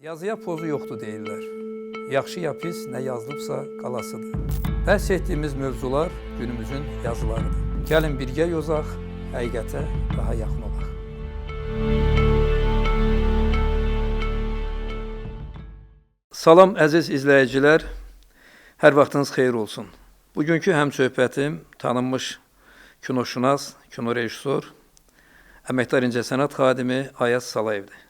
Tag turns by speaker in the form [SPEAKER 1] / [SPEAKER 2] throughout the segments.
[SPEAKER 1] Yazıya pozu yoxdur deyirlər. Yaxşı ya pis, nə yazılıbsa qalasıdır. Bəhs etdiyimiz mövzular günümüzün yazılarıdır. Gəlin birgə yozaq, həqiqətə daha yaxın olaq. Salam əziz izləyicilər, hər vaxtınız xeyir olsun. Bugünkü həmsöhbətim tanınmış kinoşünas, kinorejissor, əməkdar incəsənət xadimi Ayaz Salayevdir.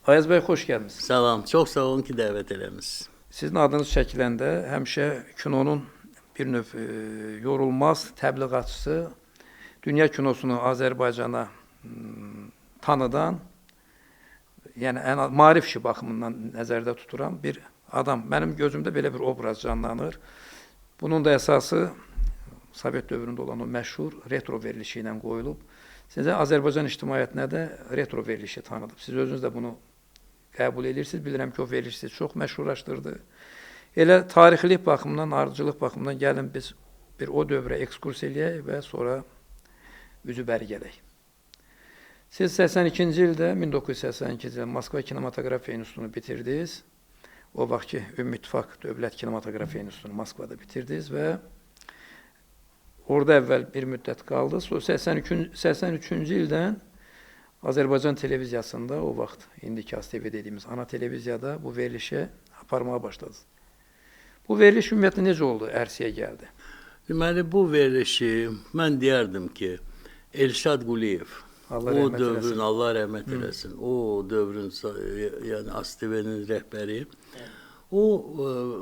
[SPEAKER 1] Ayaz bəy, xoş gəlmisiniz.
[SPEAKER 2] Salam, çox sağ olun ki, dəvət eləmisiniz.
[SPEAKER 1] Sizin adınız çəkiləndə həmişə kinonun bir növ yorulmaz təbliğatçısı, dünya kinosunu Azərbaycana tanıdan, yəni maarif işi baxımından nəzərdə tuturam bir adam. Mənim gözümdə belə bir obraz canlanır. Bunun da əsası Sovet dövründə olan o məşhur retro verilişi ilə qoyulub. Sizə Azərbaycan ictimaiyyətinə də retro verilişi tanıdıb. Siz özünüz də bunu qəbul edirsiniz. Bilirəm ki, o verilişi çox məşhurlaşdırdı. Elə tarixlik baxımdan, ardıcılıq baxımından gəlin biz bir o dövrə ekskursiya eləyək və sonra üzü bəri gələk. Siz 82-ci ildə, 1982-ci ildə Moskva Kinematografiya İnstitutunu bitirdiniz. O vaxtki Ümumi-İttifaq Dövlət Kinematografiya İnstitutunu Moskvada bitirdiniz və orada əvvəl bir müddət qaldınız. Sonra 83-cü ildən Azərbaycan televiziyasında, o vaxt indiki ASTV dediyimiz ana televiziyada bu verilişə aparmağa başladınız. Bu veriliş ümumiyyətlə necə oldu, ərsəyə gəldi?
[SPEAKER 2] Deməli, bu verilişi mən deyərdim ki, Elşad Quliyev, o dövrün, Allah rəhmət eləsin, o dövrün, yəni ASTV-nin rəhbəri, o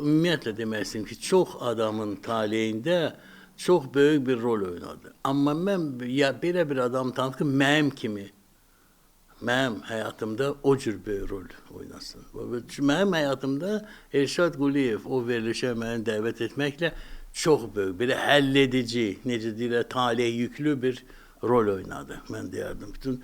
[SPEAKER 2] ümumiyyətlə demək istəyim ki, çox adamın taleyində çox böyük bir rol oynadı. Amma mən belə bir adam tanıdım ki, mənim kimi, mənim həyatımda o cür böyük rol oynasın. Mənim həyatımda Elşad Quliyev o verilişə məni dəvət etməklə çox böyük, belə həll edici, necə deyirlər, talih yüklü bir rol oynadı, mən deyərdim. Bütün,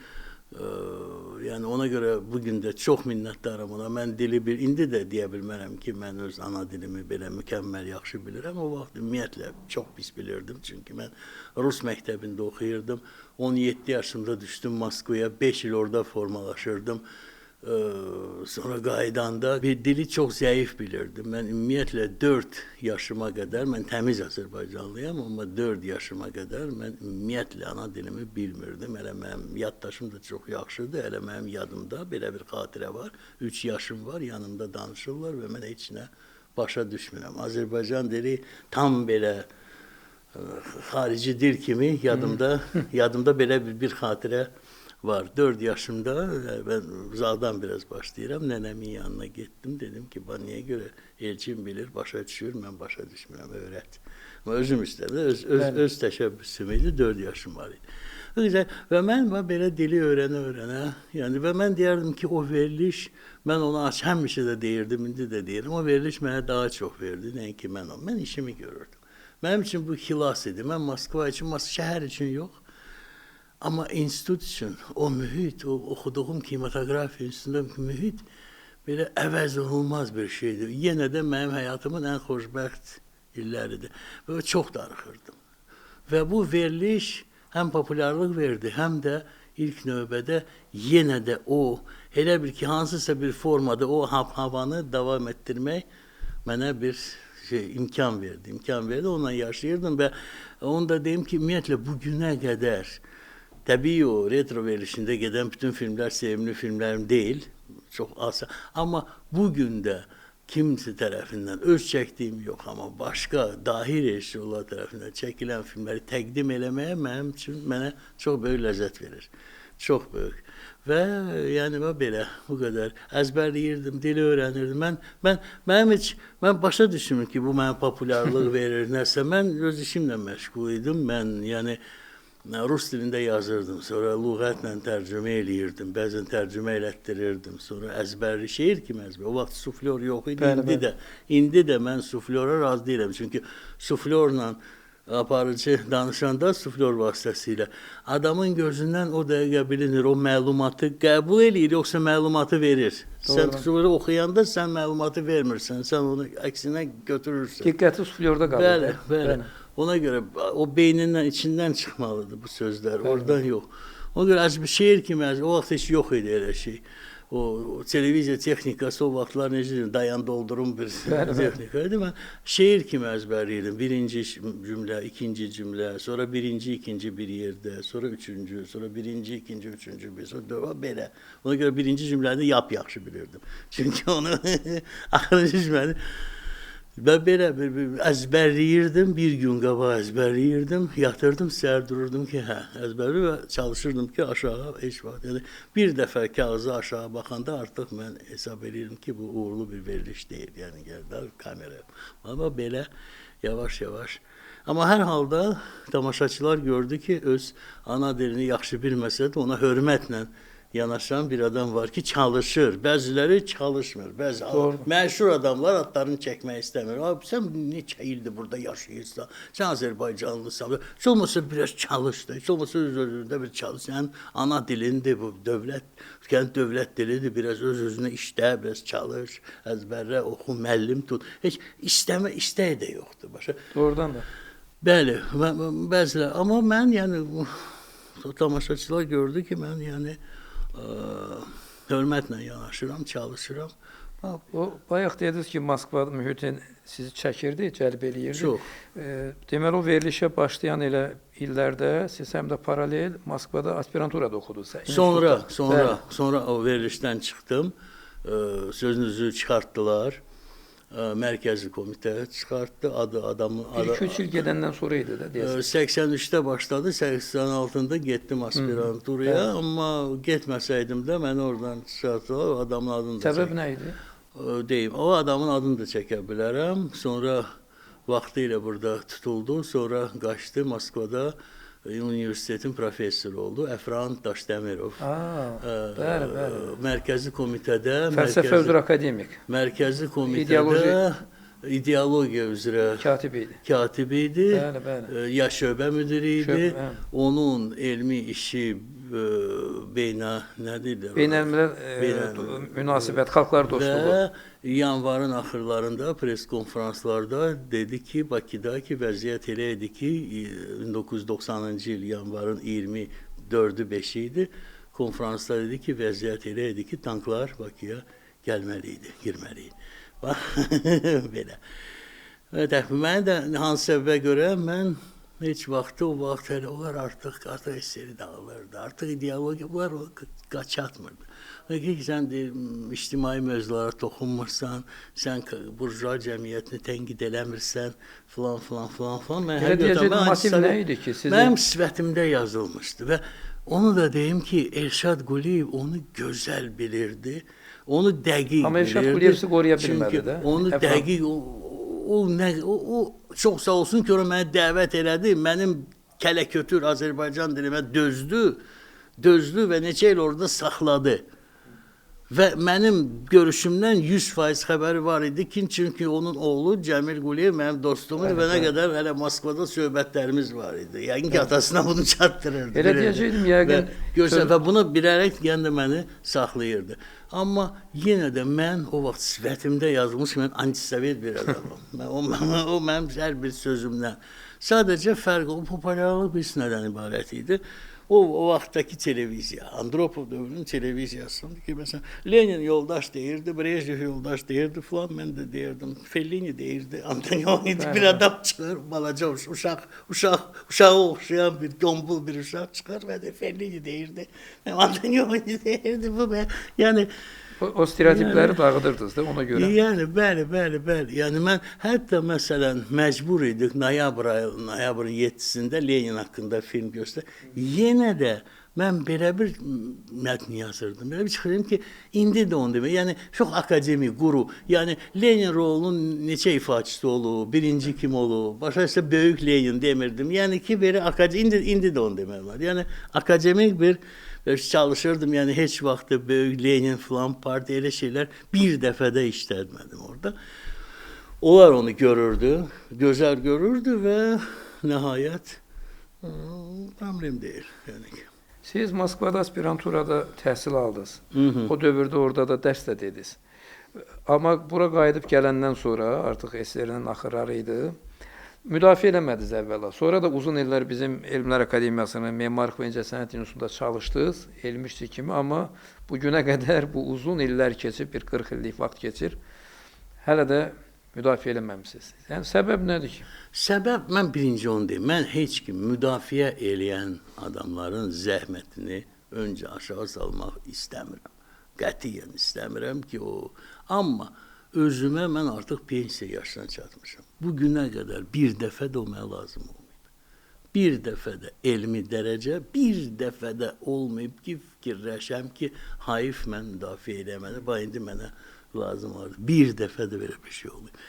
[SPEAKER 2] yəni ona görə bugün də çox minnətdaram ona. Mən dili indi də deyə bilmərəm ki, mən öz ana dilimi belə mükəmməl yaxşı bilirəm. O vaxt ümumiyyətlə çox pis bilirdim. Çünki mən Rus məktəbində oxuyurdum. 17 yaşımda düşdüm Moskvaya, 5 il orada formalaşırdım. Sonra qaydanda bir dili çox zəif bilirdim. Mən ümumiyyətlə 4 yaşıma qədər, mən təmiz Azərbaycanlıyam, amma 4 yaşıma qədər mən ümumiyyətlə ana dilimi bilmirdim. Elə mənim yaddaşım da çox yaxşıdır, elə mənim yadımda belə bir xatirə var. 3 yaşım var, yanımda danışırlar və mən heç nə başa düşmürəm. Azərbaycan dili tam belə xarici dil kimi yadımda belə bir xatirə var. 4 yaşımda ben uzaqdan biraz başlayıram. Nənəmin yanına getdim. Dedim ki, niyə görə elçin bilir, başa düşür, mən başa düşmürəm, öyrət. Ama özüm istədim, öz təşəbbüsüm idi, 4 yaşım var idi. Və mən belə dili öyrənə, yəni və mən deyərdim ki, o veriliş, mən onu həmişə də deyirdim, indi də deyirəm, o veriliş mənə daha çox verdi, nəinki mən onu. Mən işimi görürdüm. Mənim üçün bu xilas idi. Mən Moskva üçün, şəhər üçün yox. Amma institut üçün, o mühit, o oxuduğum kinematografiya institutunda mühit belə əvəz olunmaz bir şeydir. Yenə də mənim həyatımın ən xoşbəxt illəridir. Böyle çox darıxırdım. Və bu veriliş həm populyarlıq verdi, həm də ilk növbədə yenə də o, elə bir ki, hansısa bir formada o havanı davam etdirmək mənə bir imkan verdi. Onunla yaşayırdım və onu da deyim ki, ümumiyyətlə bugünə qədər təbii o retro verilişində gedən bütün filmlər sevimli filmlərim deyil, çox az. Amma bugün də kimsə tərəfindən öz çəkdiyim yox, amma başqa dahi rejissorlar tərəfindən çəkilən filmləri təqdim eləməyə mənə çox böyük ləzzət verir. Çox böyük. Və yəni belə, bu qədər əzbərləyirdim, dili öyrənirdim. Mən başa düşmürüm ki, bu mənə populyarlıq verir, nəsə. Mən öz işimlə məşğul idim. Mən yəni Rus dilində yazırdım, sonra lüğətlə tərcümə eləyirdim, bəzən tərcümə elətdirirdim, sonra əzbərli, şeir kimi əzbərli. O vaxt suflör yox idi, indi də mən suflöra razı deyirəm, çünki suflörlə aparıcı danışanda suflör vasitəsilə adamın gözündən o dəqiqə bilinir, o məlumatı qəbul eləyir, yoxsa məlumatı verir. Sən suflörü oxuyanda sən məlumatı vermirsən, sən onu əksinə götürürsən.
[SPEAKER 1] Diqqəti suflördə qalır.
[SPEAKER 2] Bəli. Ona görə o beynindən, içindən çıxmalıdır bu sözlər, oradan yox. Ona görə bir şeir kimi, o vaxt heç yox idi elə şey. o televiziya texnikası o vaxtlar necə dayan doldurun bir texnika idi. Mən şeir kimi əzbərləyirdim. Birinci cümlə, ikinci cümlə, sonra birinci, ikinci bir yerdə, sonra üçüncü, sonra birinci, ikinci, üçüncü bir, sonra dörd, belə. Ona görə birinci cümləni yaxşı bilirdim. Çünki onu axırıncı cümləni ben belə əzbərləyirdim, bir gün qabaq əzbərləyirdim, yatırdım, səhər dururdum ki, əzbərli və çalışırdım ki, aşağı heç vaxt. Yəni, bir dəfə kağızı aşağı baxanda artıq mən hesab edirdim ki, bu uğurlu bir veriliş deyil. Yəni, gəldi kameraya. Amma belə yavaş-yavaş. Amma hər halda tamaşaçılar gördü ki, öz ana dilini yaxşı bilməsə də ona hörmətlə yanaşan bir adam var ki, çalışır. Bəziləri çalışmır. Məşhur adamlar adlarını çəkmək istəmir. Abi, sən neçə ildir burada yaşayırsan, sən Azərbaycanlısan. Heç olmasa biraz çalış da, heç olmasa öz-özündə bir çalış. Sənin ana dilindir bu, dövlət dilidir. Biraz öz-özünə işlə, biraz çalış, əzbərlə, oxu, müəllim tut. Heç istəyi də yoxdur. Başa.
[SPEAKER 1] Doğrudan da.
[SPEAKER 2] Bəli, bəzilər. Amma mən, yəni, tamaşaçılar gördü ki, mən, yəni, hörmətlə yanaşıram, çalışıram.
[SPEAKER 1] O bayaq dediniz ki, Moskva mühitin sizi çəkirdi, cəlb eləyirdi.
[SPEAKER 2] Çox.
[SPEAKER 1] Deməli, o verilişə başlayan elə illərdə siz həm də paralel Moskvada aspiranturada oxudunuz.
[SPEAKER 2] Sonra o verilişdən çıxdım. Sözünüzü çıxartdılar. Mərkəzi komitə çıxartdı. Adamın
[SPEAKER 1] 2-3 il gedəndən sonra idi də deyəsən.
[SPEAKER 2] 83-də başladı, 86-da getdim aspiranturaya, amma getməsəydim də məni oradan çıxartdılar, o adamın adını da
[SPEAKER 1] Səbəb nə idi?
[SPEAKER 2] Deyim, o adamın adını da çəkə bilərəm. Sonra vaxtı ilə burada tutuldu, sonra qaçdı Moskvada. Universitetin professoru oldu. Əfran Daşdəmirov.
[SPEAKER 1] Bəli.
[SPEAKER 2] Mərkəzi komitədə...
[SPEAKER 1] Fəlsəfə üzrə akademik.
[SPEAKER 2] Mərkəzi komitədə ideologiya üzrə katibi idi. Ya şöbə müdiri idi. Onun elmi işi
[SPEAKER 1] beynəlmiləl münasibət, xalqlar dostluğu.
[SPEAKER 2] Və yanvarın axırlarında pres konferanslarda dedi ki, Bakıda ki, vəziyyət elə idi ki, 1990-cı il yanvarın 24-ü 5-i idi. Konferansda dedi ki, vəziyyət elə idi ki, tanklar Bakıya gəlməli idi, girməli idi. Belə. Mən də hansı səbəbə görə mən heç vaxtı o vaxt hələ onlar artıq eseri dağılırdı. Artıq ideologiya var, o qaçatmırdı. Sən ictimai mövzulara toxunmursan, sən burjua cəmiyyətini tənqid eləmirsən, filan.
[SPEAKER 1] Elə deyəcək, motiv nə idi ki?
[SPEAKER 2] Mənim sifətimdə yazılmışdı və onu da deyim ki, Elşad Quliyev onu gözəl bilirdi, onu dəqiq bilirdi.
[SPEAKER 1] Amma Elşad Quliyev sizi qoruya bilmədi də.
[SPEAKER 2] Onu dəqiq, o çox sağ olsun ki, mənə dəvət elədi, mənim kələ-kötür Azərbaycan dilimə dözdü və neçə il orada saxladı. Və mənim görüşümdən 100% xəbəri var idi ki, çünki onun oğlu Cəmil Quliyev mənim dostumdur və nə qədər hələ Moskvada söhbətlərimiz var idi. Yəqin ki, atasına bunu çatdırırdı.
[SPEAKER 1] Elə deyəcəkdim, yəqin.
[SPEAKER 2] Və bunu bilərək də məni saxlayırdı. Amma yenə də mən o vaxt sifətimdə yazılmış, mən antisovet bir adamım. O mənim hər bir sözümdən. Sadəcə fərq, o populyarlıq bir sinədən ibarət idi. O vaxtdakı televiziya, Andropov dövrünün televiziyasında ki, məsələn, Lenin yoldaş deyirdi, Brejnev yoldaş deyirdi, filan, mən də deyirdim, Fellini deyirdi, Antonioni bir adam çıxır, balaca uşağı oxşayan bir dombul bir uşaq çıxır və də Fellini deyirdi, Antonioni deyirdi, bu ben, yəni...
[SPEAKER 1] O stereotipləri dağıdırdınız da ona görə.
[SPEAKER 2] Yəni, bəli. Yəni, mən hətta məsələn məcbur idik noyabrın 7-sində Lenin haqqında film göstər. Yenə də mən belə bir mətn yazırdım. Belə bir çıxırdım ki, indi də onu demək. Yəni, çox akademik, quru. Yəni, Lenin rolunun neçə ifaçısı olub, birinci kim olub, başa isə böyük Lenin demirdim. Yəni ki, belə indi də onu demək var. Yəni, akademik bir çalışırdım, yəni heç vaxt böyük Lenin filan partiya elə şeylər bir dəfədə işlətmədim orada. Onlar onu görürdü, gözəl görürdü və nəhayət əmrim deyil. Yəni.
[SPEAKER 1] Siz Moskvada aspiranturada təhsil aldınız. O dövrdə orada da dərs də dediniz. Amma bura qayıdıb gələndən sonra artıq SSR-nin axırları idi. Müdafiə eləmədiniz əvvəla. Sonra da uzun illər bizim Elmlər Akademiyasının Memarlıq və İncəsənət İnstitutunda çalışdınız, elm işçi kimi, amma bu günə qədər bu uzun illər keçib, bir 40 illik vaxt keçir. Hələ də müdafiə eləməmisiniz. Yəni səbəb nədir ki?
[SPEAKER 2] Səbəb mən birinci onu deyim. Mən heç kim müdafiə eləyən adamların zəhmətini öncə aşağı salmaq istəmirəm. Qətiyyən istəmirəm ki, o. Amma özümə mən artıq pensiya yaşına çatmışam. Bu günə qədər bir dəfə də o mənə lazım olmayıb. Bir dəfə də elmi dərəcə, bir dəfə də olmayıb ki, fikirləşəm ki, hayf mən müdafiə eləməli, indi mənə lazım vardı. Bir dəfə də belə bir şey olmayıb.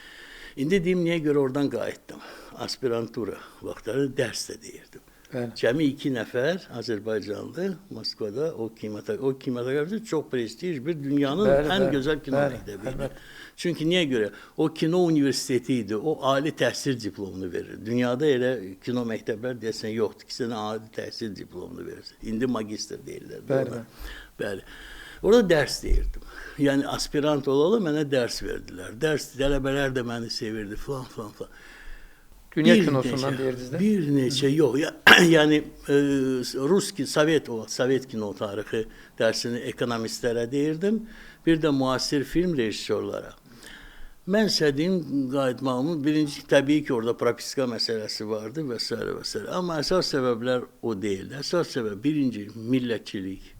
[SPEAKER 2] İndi deyim, niyə görə oradan qayıtdım? Aspirantura vaxtları dərs də deyirdim.
[SPEAKER 1] Bəli.
[SPEAKER 2] Cəmi 2 nəfər Azərbaycanlı Moskvada o kinematografi çox prestij bir dünyanın ən gözəl kino məktəbi. Çünki niyə görə? O kino universiteti idi. O ali təhsil diplomunu verir. Dünyada elə kino məktəblər deyəsən yoxdur ki, sənə ali təhsil diplomunu verir. İndi magistr deyirlər.
[SPEAKER 1] Bəli.
[SPEAKER 2] Bəli. Orada dərs deyirdim. Yəni aspirant olalı mənə dərs verdilər. Dərs tələbələr də məni sevirdi falan falan falan.
[SPEAKER 1] Dünya kinosundan deyirdiniz də?
[SPEAKER 2] Bir neçə yox. Yəni Ruski Sovet kino tarixi dərsini ekonomistlərə deyirdim. Bir də müasir film rejissorlara. Mən istədiyim qayıtmağımın birinci təbii ki, orada propiska məsələsi vardı və s. və s. Amma əsas səbəblər o deyildi. Əsas səbəb birinci millətçilik.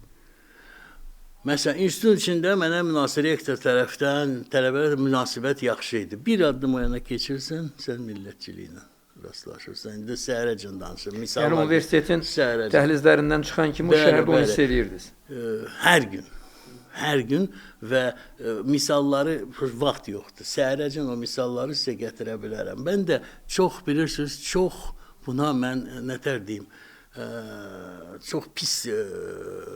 [SPEAKER 2] Məsələn, institut içində mənə münasir rektor tərəfdən tələbələrə münasibət yaxşı idi. Bir addım o yana keçirsən, sən millətçiliyinə rastlaşırsan. İndi səhərəcən danışır.
[SPEAKER 1] Yəni, universitetin dəhlizlərindən çıxan kimi o şəhərdə onu hiss edirdiniz.
[SPEAKER 2] Hər gün və misalları vaxt yoxdur. Səhərəcən o misalları sizə gətirə bilərəm. Mən də çox bilirsiniz, buna mən nətər deyim, çox pis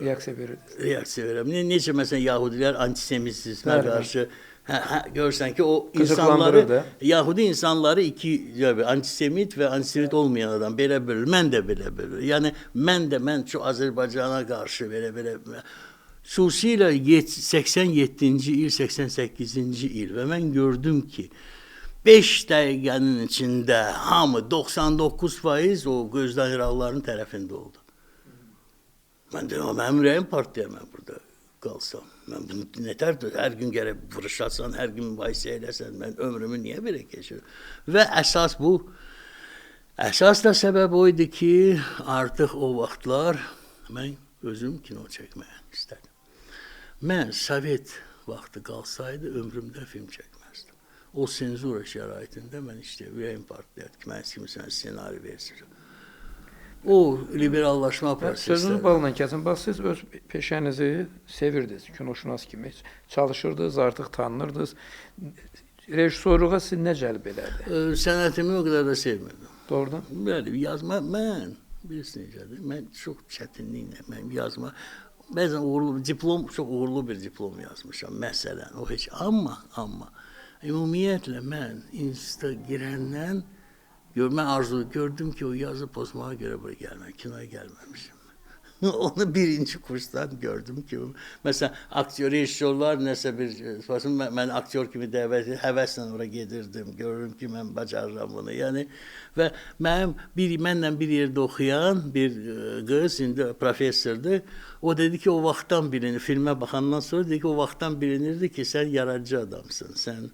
[SPEAKER 1] reaksiya
[SPEAKER 2] verirəm. Necə məsələn Yahudilər antisemitizmə qarşı görürsən ki, o insanları, Yahudi insanları iki antisemit və antisemit olmayan adam belə bilir. Mən də belə bilir. Yəni mən çox Azərbaycana qarşı belə xüsusilə 87-ci il, 88-ci il və mən gördüm ki, 5 dəqiqənin içində hamı 99% o gözdən ıraqların tərəfində oldu. Mən deyim, mənim ürəyim partiyaya mən burada qalsam. Mən bunu nətərdir, hər gün gəlib vuruşasan, hər gün mübahisə eləsən, mən ömrümü niyə belə keçirim? Və əsas bu, əsas da səbəb o idi ki, artıq o vaxtlar mən özüm kino çəkməyə istədim. Mən Sovet vaxtı qalsaydı, ömrümdə film çəkməzdim. O senzura şəraitində mən ürəyim partlayırdı ki, mən kimsən ssenari versirim. O liberallaşma prosesləri.
[SPEAKER 1] Sözünüz bağla kəsin, bax siz öz peşənizi sevirdiniz, kinoşünas kimi çalışırdınız, artıq tanınırdınız. Rejissorluğa siz nə cəlb elədi?
[SPEAKER 2] Sənətimi o qədər də sevmirdim.
[SPEAKER 1] Doğrudan?
[SPEAKER 2] Bəli, yazma, mən bilirsiniz necədir, mən çox çətinliklə, mən yazma, bəzən çox uğurlu bir diplom yazmışam, məsələn, o heç, amma, ümumiyyətlə mən instituta girəndən, mən arzu gördüm ki, o yazı pozmağa görə buraya kinoya gəlməmişim. Onu birinci kursdan gördüm ki, məsələn, rejissorlar nəsə mən aktyor kimi həvəslə ora gedirdim, görürüm ki, mən bacarıram bunu. Yəni, və mənlə bir yerdə oxuyan bir qız, indi professordur, o dedi ki, o vaxtdan bilinir, filmə baxandan sonra dedi ki, o vaxtdan bilinirdi ki, sən yaradıcı adamsın, sən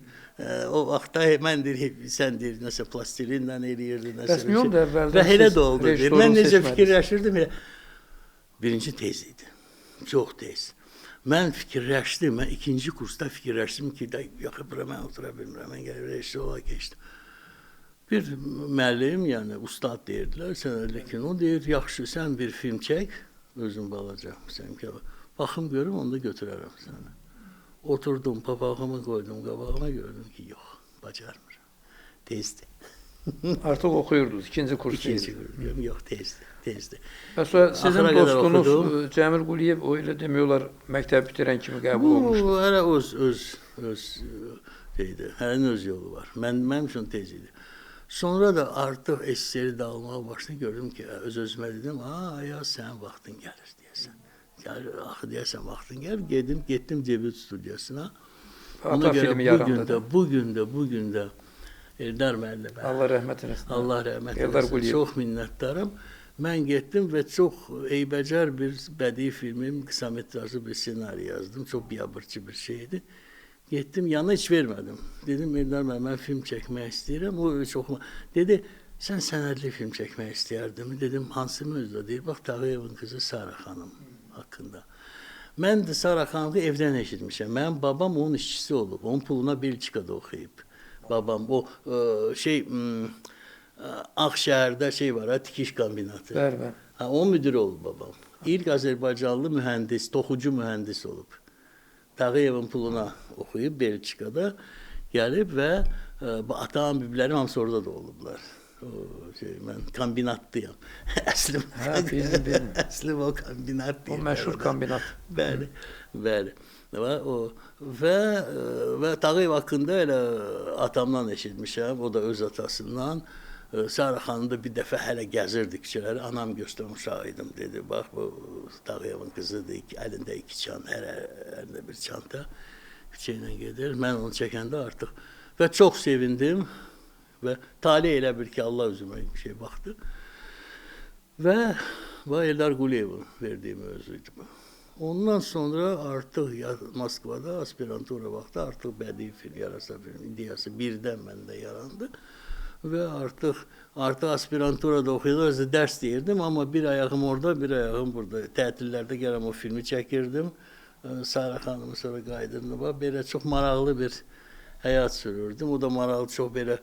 [SPEAKER 2] o vaxtda mən deyir, sən deyir, nəsə plastilinlə eləyirdin, nəsə bir şey. Və elə də oldu. Mən necə fikirləşirdim, birinci tez idi, çox tez. Mən fikirləşdim, mən ikinci kursda fikirləşdim ki, yaxı bura mən otura bilmirəm, mən gəlib rejissorluğa keçdim. Bir müəllim, yəni ustad deyirdilər, sən elə kino deyir, yaxşı, sən bir film çək, özün balaca, baxım görüm, onu da götürərəm sənə. Oturdum, papağımı qoydum, qabağıma gördüm ki, yox, bacarmıram, tezdir.
[SPEAKER 1] Artıq oxuyurdunuz, ikinci kurs
[SPEAKER 2] deyil. Yox, tezdir.
[SPEAKER 1] Və sonra sizin dostunuz Cəmil Quliyev o ilə demək olar məktəb bitirən kimi qəbul olmuşdu.
[SPEAKER 2] Bu, hələ öz şeydir, hələ öz yolu var. Mənim üçün tez idi. Sonra da artıq SSR-i dağılmağa başladı, gördüm ki, öz-özümə dedim, ya sənin vaxtın gəlir deyəsən. Axı deyəsən, vaxtın gəlir, getdim debüt studiyasına. Ona görə bugün də Eldar müəllimə.
[SPEAKER 1] Allah rəhmət eləsin.
[SPEAKER 2] Allah rəhmət
[SPEAKER 1] Eldar
[SPEAKER 2] eləsin.
[SPEAKER 1] Quliyev.
[SPEAKER 2] Çox minnətdaram. Mən getdim və çox eybəcər bir bədii filmin qısa metrajlı bir senari yazdım. Çox biabırçı bir şeydi. Getdim, yanına heç vermədim. Dedim, Eldar müəllim, mən film çəkmək istəyirəm. O çox dedi, sən sənədli film çəkmək istəyərdin. Dedim, hansı mövzuda? Deyir, bax, Tağıyevin qızı Sara xanım haqqında. Mən də Sara xanımı evdən eşitmişəm. Mənim babam onun işçisi olub. Onun puluna Belçikada oxuyub. Babam o Ağşəhərdə şey var, tikiş kombinatı.
[SPEAKER 1] Bəli.
[SPEAKER 2] O müdür olub babam. İlk Azərbaycanlı mühəndis, toxucu mühəndis olub. Tağıyevin puluna oxuyub Belçikada gəlib və atam, biblərim hamısı orada da olublar. Mən kombinatlıyam. Əslim Əslim o kombinat deyil.
[SPEAKER 1] O məşhur kombinat.
[SPEAKER 2] Bəli, bəli. Və Tağıyev haqqında elə atamdan eşitmişəm, o da öz atasından. Sara xanım da bir dəfə hələ gəzirdi küçələri, anam göstərən uşaq idim, dedi, bax, bu Tağıyevin qızıdır, əlində 2 çanta, əlində bir çanta, küçə ilə gedir. Mən onu çəkəndə artıq və çox sevindim və talih elə bir ki, Allah üzümə bir şey baxdı və Eldar Quliyevin verdiyi mövzuydu bu. Ondan sonra artıq Moskvada aspirantura vaxtı artıq bədii film, yarasa film ideyası birdən məndə yarandı. Və artıq aspiranturada oxuyurdu, dərs deyirdim, amma bir ayağım orada, bir ayağım burada. Tətillərdə gələm o filmi çəkirdim. Sara xanımı sonra qaydırdım. Belə çox maraqlı bir həyat sürürdüm. O da maraqlı, çox belə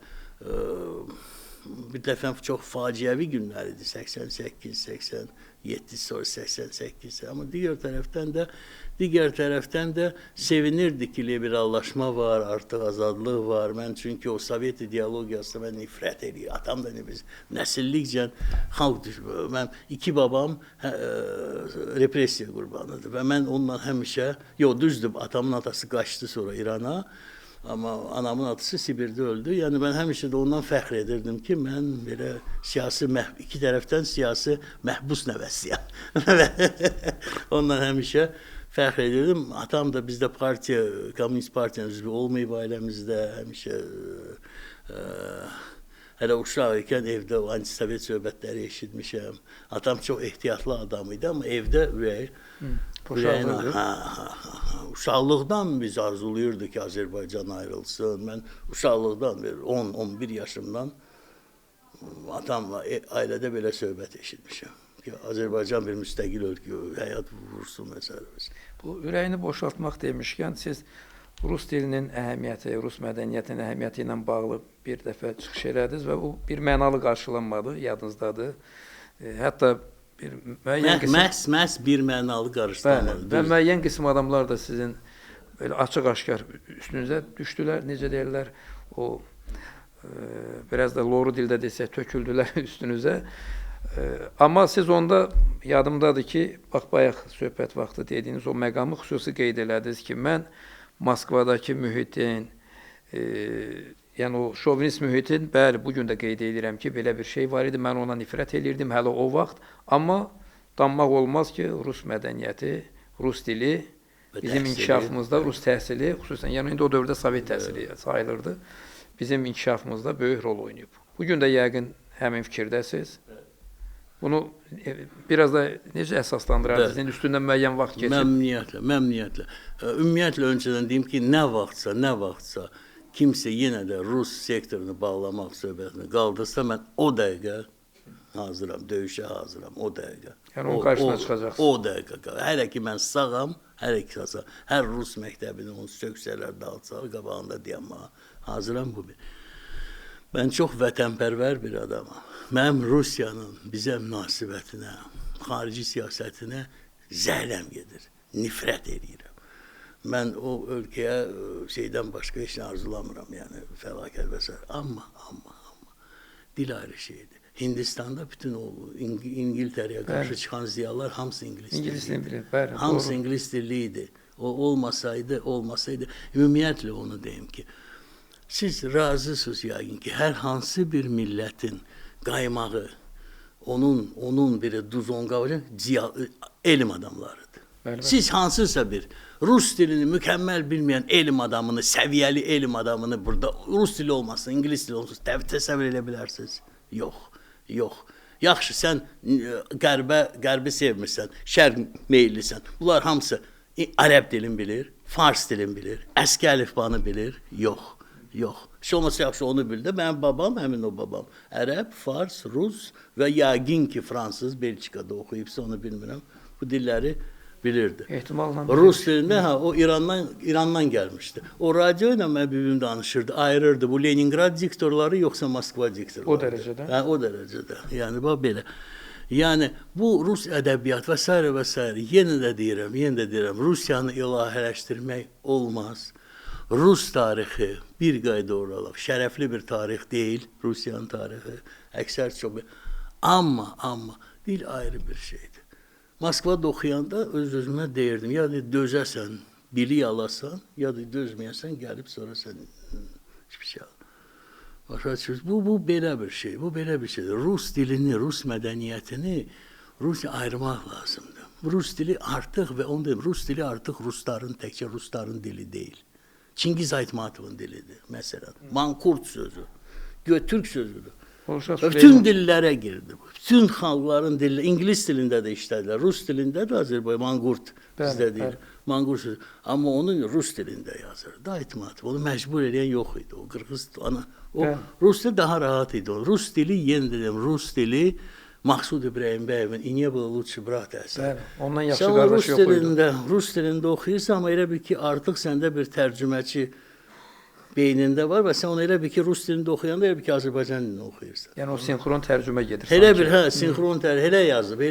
[SPEAKER 2] bir dəfə çox faciəvi günlər idi. 88, 87, sonra 88. Amma digər tərəfdən də sevinirdik ki, liberallaşma var, artıq azadlıq var. Mən çünki o Sovet ideologiyasına mən nifrət edirəm. Atam da biz nəsillikcə xalq düşmür. Mən 2 babam repressiya qurbanıdır və mən onunla həmişə, düzdür, atamın atası qaçdı sonra İrana. Amma anamın atısı Sibirdə öldü. Yəni mən həmişə də ondan fəxr edirdim ki, mən belə iki tərəfdən siyasi məhbus nəvəsiyəm. Ondan həmişə fəxr edirdim. Atam da bizdə Komünist Partiyanın üzvü olmayıb ailəmizdə. Həmişə hələ uşaq ikən evdə o antisovet söhbətləri eşitmişəm. Atam çox ehtiyatlı adam idi, amma evdə uşaqlıqdan biz arzulayırdıq ki, Azərbaycan ayrılsın. Mən uşaqlıqdan, 10-11 yaşımdan atamla ailədə belə söhbət eşitmişəm. Ki, Azərbaycan bir müstəqil ölkə, həyat vursun məsələsi.
[SPEAKER 1] Bu ürəyini boşaltmaq demişkən, siz Rus dilinin əhəmiyyəti, Rus mədəniyyətinin əhəmiyyəti ilə bağlı bir dəfə çıxış elədiniz və bu bir mənalı qarşılanmadı, yadınızdadır. Hətta bir müəyyən qism...
[SPEAKER 2] Məhz bir mənalı qarşılanmadı.
[SPEAKER 1] Və müəyyən qism adamlar da sizin belə açıq-aşkar üstünüzə düşdülər, necə deyirlər, o biraz da loru dildə desək, töküldülər üstünüzə. Amma siz onda yadımdadır ki, bax, bayaq söhbət vaxtı dediyiniz o məqamı xüsusi qeyd elədiniz ki, mən Moskvadakı mühitin, yəni o şovinist mühitin, bəli, bugün də qeyd edirəm ki, belə bir şey var idi, mən ona nifrət edirdim hələ o vaxt, amma danmaq olmaz ki, Rus mədəniyyəti, Rus dili, bizim inkişafımızda, Rus təhsili, xüsusən, yəni indi o dövrdə Sovet təhsili sayılırdı, bizim inkişafımızda böyük rol oynayıb. Bugün də yəqin həmin fikirdəsiz. Bunu biraz da necə əsaslandırardınız? Sizin üstündən müəyyən vaxt keçib?
[SPEAKER 2] Məmnuniyyətlə. Ümumiyyətlə, öncədən deyim ki, nə vaxtsa kimsə yenə də Rus sektorunu bağlamaq söhbətini qaldırsa, mən o dəqiqə hazıram, döyüşə hazıram, o dəqiqə.
[SPEAKER 1] Yəni, onun qarşısına çıxacaqsınız.
[SPEAKER 2] O dəqiqə. Hələ ki, mən sağam, hər Rus məktəbini onu söksələr, dağıtsaq, qabağında deyəmə, hazıram bu bir. Mən çox vətənpərvər bir adamam. Mənim Rusiyanın bizə münasibətinə, xarici siyasətinə zəhləm gedir, nifrət edirəm. Mən o ölkəyə şeydən başqa heç nə arzulamıram, yəni fəlakət və s. Amma dil ayrı şeydir. Hindistanda bütün o İngiltərəyə qarşı çıxan ziyalar hamısı ingilis dilli. Hamısı ingilis dilli idi. O olmasaydı, ümumiyyətlə onu deyim ki, siz razısınız yəqin ki, hər hansı bir millətin qaymağı, onun biri duzon qavacaq, elm adamlarıdır. Siz hansısa bir Rus dilini mükemmel bilmeyen elm adamını, seviyeli elm adamını burada Rus dili olmasın, İngiliz dili olmasın təsəvvür edə bilərsiniz? Yox, yox. Yaxşı, sən qərbi sevmirsən, şərq meyillisən. Bunlar hamısı ərəb dilini bilir, fars dilini bilir, əski əlifbanı bilir. Yox, yox. Heç olmasa yaxşı onu bildi. Mənim babam, həmin o babam. Ərəb, fars, rus və yəqin ki, fransız, Belçikada oxuyubsa onu bilmirəm. Bu dilləri bilirdi.
[SPEAKER 1] Ehtimalla.
[SPEAKER 2] Rus dilində o İrandan gəlmişdi. O radyo ilə mən bibim danışırdı, ayırırdı. Bu Leningrad diktorları yoxsa Moskva diktorları.
[SPEAKER 1] O dərəcədə.
[SPEAKER 2] Hə, o dərəcədə. Yəni bax belə. Yəni bu Rus ədəbiyyat və s. və s. Yenə də deyirəm, Rusiyanı ilahələşdirmək olmaz. Rus tarixi bir qayda olaraq şərəfli bir tarix deyil, Rusiyanın tarixi. Əksər çox. Amma dil ayrı bir şeydir. Moskvada oxuyanda öz-özümə deyirdim, ya da dözəsən, bilik alasan, ya da dözməyəsən, gəlib sonra sən hiçbir şey al. Başa düşürsünüz? Bu belə bir şey, bu belə bir şeydir. Rus dilini, Rus mədəniyyətini Rusiya ayırmaq lazımdır. Rus dili artıq və onu deyim, Rus dili artıq Rusların, təkcə Rusların dili deyil. Çingiz Aytmatovun dilidir, məsələn. Mankurt sözü, Türk sözüdür. Bütün dillərə girdi bu. Bütün xalqların dilləri, İngilis dilində də işlədilər, Rus dilində də Azərbaycan, Manqurt bizdə deyil. Manqurt sözü. Amma onu Rus dilində yazırdı, Aytmatov. Onu məcbur edən yox idi. O Qırğız, Rus dili daha rahat idi. Rus dili, yenə dedim, Rus dili Maksud İbrahimbəyevin İniyə было лучше брат əsəri.
[SPEAKER 1] Ondan yaxşı qardaş yox idi.
[SPEAKER 2] Rus dilində oxuyursan, amma elə bil ki, artıq səndə bir tərcüməçi beynində var və sən onu elə bil ki, Rus dilində oxuyanda elə bil ki, Azərbaycan dilində oxuyursan.
[SPEAKER 1] Yəni o sinxron tərcümə gedir.
[SPEAKER 2] Elə bir, sinxron tərcümə, elə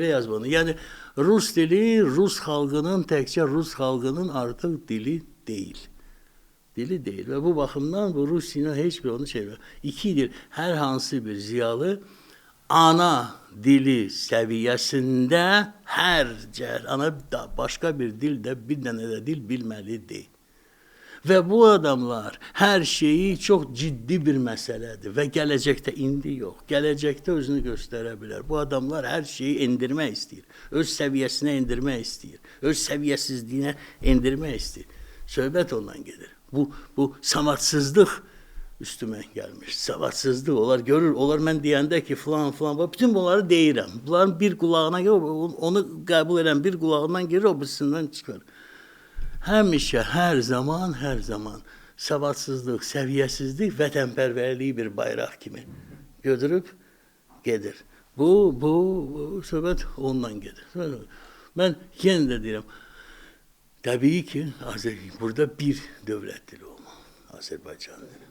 [SPEAKER 2] yazıb onu. Yəni Rus dili, Rus xalqının, təkcə Rus xalqının artıq dili deyil. Dili deyil və bu baxımdan bu Rusiya heç bir onu şey var. İki dil, hər hansı bir ziyalı ana dili səviyyəsində hər başqa bir dildə, bir dənə də dil bilməlidir. Və bu adamlar hər şeyi çox ciddi bir məsələdir və gələcəkdə indi yox, gələcəkdə özünü göstərə bilər. Bu adamlar hər şeyi endirmək istəyir, öz səviyyəsinə endirmək istəyir, öz səviyyəsizliyinə endirmək istəyir. Söhbət ondan gedir. Bu savadsızlıq üstümə gəlmiş, savadsızlıq. Onlar görür, onlar mən deyəndə ki, filan, bütün bunları deyirəm. Bunların bir qulağına gəlir, onu qəbul edən bir qulağından girir, o birisindən çıxır. Həmişə, hər zaman savadsızlıq, səviyyəsizlik, vətənpərvərliyi bir bayraq kimi götürüb gedir. Bu söhbət ondan gedir. Mən yenə də deyirəm, təbii ki, burada bir dövlət dili olmalı, Azərbaycan dili.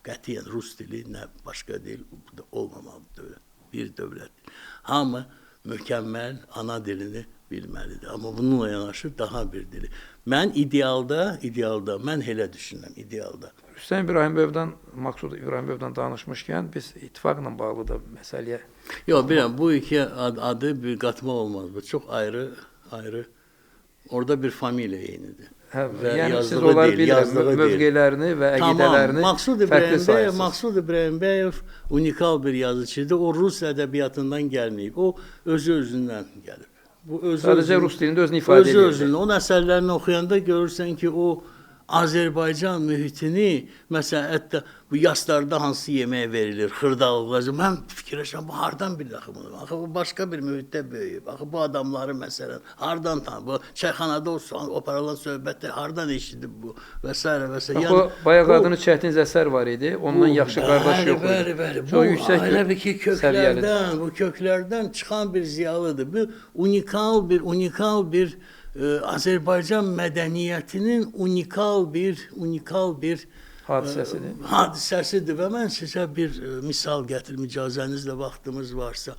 [SPEAKER 2] Qətiyyən Rus dili, nə başqa dil, burada olmamalıdır, bir dövlət dili. Hamı mükəmməl ana dilini bilməlidir. Amma bununla yanaşı daha bir dili. Mən idealda, mən elə düşünürəm, idealda.
[SPEAKER 1] Hüseyn İbrahimbəyevdən, Maksud İbrahimbəyevdən danışmışkən, biz ittifaqla bağlı da məsələyə...
[SPEAKER 2] Yox, biləm, bu iki adı bir qatma olmaz. Bu çox ayrı, orada bir familiya eynidir.
[SPEAKER 1] Yəni siz onları bilirəm, mövqelərini və əqidələrini fərqli sayırsınız.
[SPEAKER 2] Maksud İbrahimbəyev unikal bir yazıcıdır. O Rus ədəbiyyatından gəlməyib. O özü-özündən gəlib.
[SPEAKER 1] Sadəcə Rus dilində özünü ifadə edir.
[SPEAKER 2] Özü-özünü. Onun əsərlərini oxuyanda görürsən ki, o Azərbaycan mühitini, məsələn, hətta bu yaslarda hansı yemək verilir, xırdalıqlar. Mən fikirləşirəm, bu hardan bilir axı bunu? Axı bu başqa bir mühitdə böyüyüb. Axı bu adamları məsələn, hardan tanır? Bu çayxanada operalan söhbətlər hardan eşidib bu? Və s. və s.
[SPEAKER 1] Yəni, bayaq adını Çətin Zəsər var idi, ondan yaxşı qardaş yox idi.
[SPEAKER 2] Bəli. Bu, elə bir ki, köklərdən çıxan bir ziyalıdır. Bu unikal bir Azərbaycan mədəniyyətinin unikal bir hadisəsidir və mən sizə bir misal gətirim, icazənizlə vaxtımız varsa.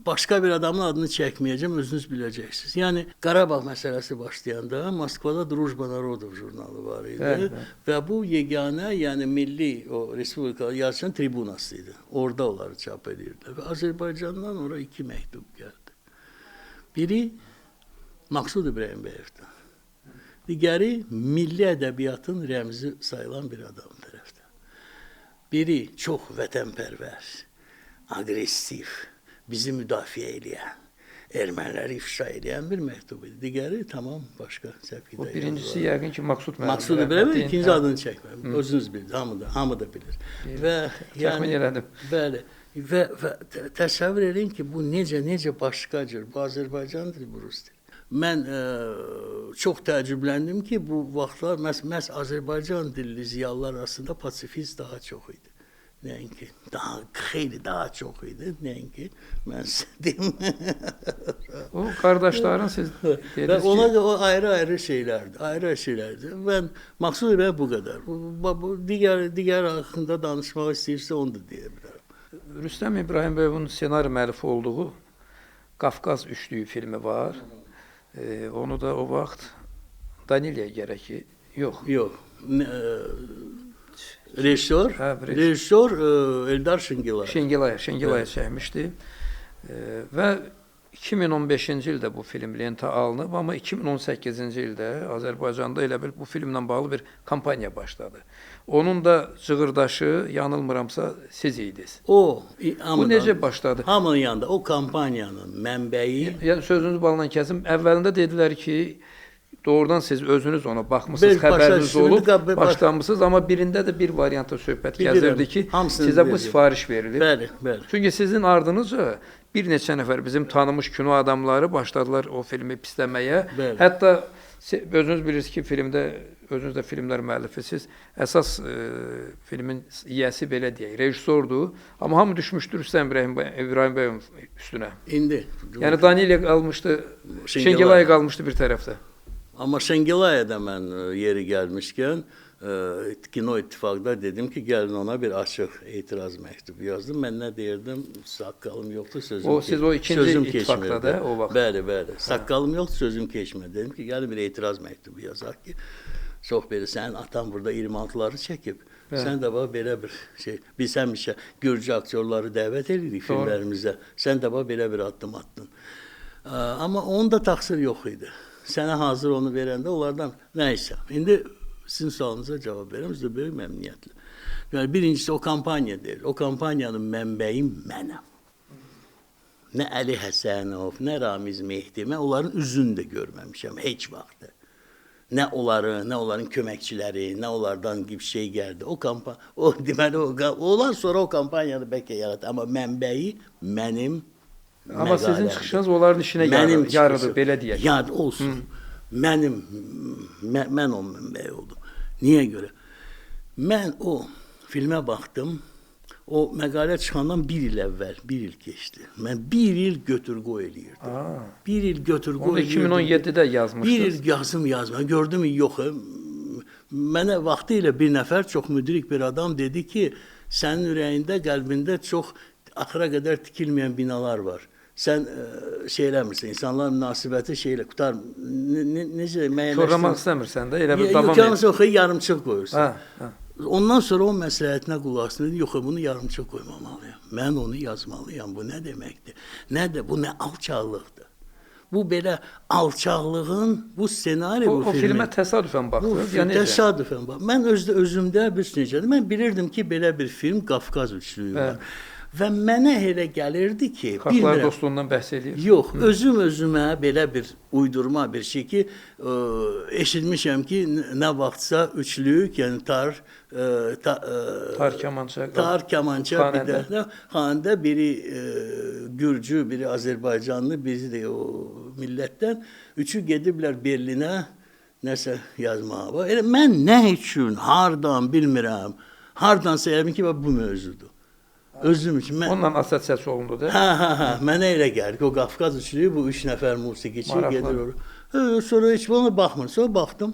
[SPEAKER 2] Başqa bir adamın adını çəkməyəcəm, özünüz biləcəksiniz. Yəni, Qarabağ məsələsi başlayanda Moskvada Drujba Narodov jurnalı var idi və bu yeganə, yəni milli respublika yazıçının tribunası idi. Orada onları çap edirdi və Azərbaycandan ora 2 məktub gəldi. Biri Maksud İbrahimbəyevdən. Digəri milli ədəbiyyatın rəmzi sayılan bir adam tərəfdən. Biri çox vətənpərvər, aqressiv, bizi müdafiə edən, erməniləri ifşa edən bir məktub idi. Digəri tamam başqa səfkidə.
[SPEAKER 1] O birincisi yəqin ki, Maqsud müəllim.
[SPEAKER 2] Maqsudu bilir, ikinci adını çəkməm. Özünüz bilirsiniz, hamı da bilir. Və
[SPEAKER 1] təxmin elədim.
[SPEAKER 2] Bəli. Və təsəvvür edin ki, bu necə başqa cür. Bu Azərbaycan dili, bu rus dili. Mən çox təəccübləndim ki, bu vaxtlar məhz Azərbaycan dilli ziyalılar arasında pasifist daha çox idi. Nəinki, xeyli daha çox idi. Nəinki, mən sizə deyim.
[SPEAKER 1] O qardaşların siz dediniz ki...
[SPEAKER 2] Ona da o ayrı şeylərdir. Mən Maqsud bu qədər. Bu digər haqqında danışmaq istəyirsə, onu da deyə bilərəm.
[SPEAKER 1] Rüstəm İbrahimbəyovun ssenari müəllifi olduğu Qafqaz Üçlüyü filmi var. Onu da o vaxt Danilya gərək ki, yox.
[SPEAKER 2] Yox. Rejissor Eldar
[SPEAKER 1] Şengilaya çəkmişdi. Və 2015-ci ildə bu film lentə alınıb, amma 2018-ci ildə Azərbaycanda elə bil bu filmlə bağlı bir kampaniya başladı. Onun da cığırdaşı, yanılmıramsa, siz idiniz. Bu necə başladı?
[SPEAKER 2] Hamının yanında, o kampaniyanın mənbəyi...
[SPEAKER 1] Yəni, sözünüzü balından kəsim, əvvəlində dedilər ki, doğrudan siz özünüz ona baxmışsınız, xəbəriniz olub, başlamışsınız, amma birində də bir variantda söhbət gəzirdi ki, sizə bu sifariş verilir.
[SPEAKER 2] Bəli.
[SPEAKER 1] Çünki sizin ardınızca bir neçə nəfər bizim tanımış kino adamları başladılar o filmi pisləməyə. Hətta özünüz bilirsiniz ki, filmdə, özünüz də filmlər müəllifisiz, əsas filmin yiyəsi belə deyək, rejissordur, amma hamı düşmüşdür Rüstəm İbrahimbəyovun üstünə.
[SPEAKER 2] İndi.
[SPEAKER 1] Yəni Danilya qalmışdı, Şengilaya qalmışdı bir tərəfdə.
[SPEAKER 2] Amma Şengilaya'da mən yeri gəlmişkən, Kino İttifaqda dedim ki, gəlin ona bir açıq etiraz məktubu yazdım. Mən nə deyirdim? Saqqalım yoxdur, sözüm keçmədi.
[SPEAKER 1] Siz o ikinci ittifaqda da o vaxt.
[SPEAKER 2] Bəli. Saqqalım yoxdur, sözüm keçmədi. Dedim ki, gəlin bir etiraz məktubu yazaq ki, çox belə, sənin atan burada 26'ları çəkib. Sən də belə bir şey, biz həmişə Gürcü aktyorları dəvət edirik filmlərimizə. Sən də belə bir addım attın. Amma onun da təqsir yox idi. Sənə hazır onu verəndə onlardan nəysə. İndi sizin sualınıza cavab verirəm, sizə böyük məmnuniyyətlə. Yəni, birincisi o kampaniya deyil. O kampaniyanın mənbəyi mənəm. Nə Əli Həsənov, nə Ramiz Mehdi, mən onların üzünü də görməmişəm heç vaxt. Nə onların köməkçiləri, nə onlardan bir şey gəldi. Deməli, onlar sonra o kampaniyanı bəlkə yaradı. Amma mənbəyi mənim.
[SPEAKER 1] Amma sizin çıxışınız onların işinə yaradı, belə deyək.
[SPEAKER 2] Yad olsun. Mən o mənbəyi oldum. Niyə görə? Mən o filmə baxdım, o məqalə çıxandan bir il əvvəl, bir il keçdi. Mən bir il götür-qoy eləyirdim. Bir il götür-qoy eləyirdim.
[SPEAKER 1] Onu 2017-də yazmışdınız.
[SPEAKER 2] Bir il yazma. Gördüm, yox. Mənə vaxtı ilə bir nəfər, çox müdrik bir adam dedi ki, sənin ürəyində, qəlbində çox axıra qədər tikilməyən binalar var. Sən şey eləmirsən, insanlar münasibəti şeylə qutar, necə müəyyənləşdirmək?
[SPEAKER 1] Korlamaq istəmirsən də, elə bir davam et.
[SPEAKER 2] Yox, yarımçıq qoyursan. Ondan sonra o məsləhətinə qulaq asın, yox, bunu yarımçıq qoymamalıyam. Mən onu yazmalıyam, bu nə deməkdir? Bu nə alçaqlıqdır? Bu belə alçaqlığın, bu ssenari, bu filmi.
[SPEAKER 1] O filmə təsadüfən baxdınız?
[SPEAKER 2] Təsadüfən baxdınız. Mən özümdə bir necədir? Mən bilirdim ki, belə bir film Qafqaz Üçlüyü var. Və mənə elə gəlirdi ki...
[SPEAKER 1] Xalqlar dostluğundan bəhs edir.
[SPEAKER 2] Yox, özümə belə bir uydurma bir şey ki, eşitmişəm ki, nə vaxtsa üçlük, yəni tar, kamança, bir də xanəndə biri Gürcü, biri Azərbaycanlı, biri də o millətdən, üçü gediblər Berlinə nəsə yazmağa. Mən nə üçün, hardan bilmirəm, hardansa yəqin ki, bu mövzudur. Özüm üçün.
[SPEAKER 1] Onunla assosiasiya olundu da.
[SPEAKER 2] Mənə elə gəlir ki, o Qafqaz üçlüyü, bu 3 nəfər musiqiçi gedir oraya. Sonra heç ona baxmır. Sonra baxdım.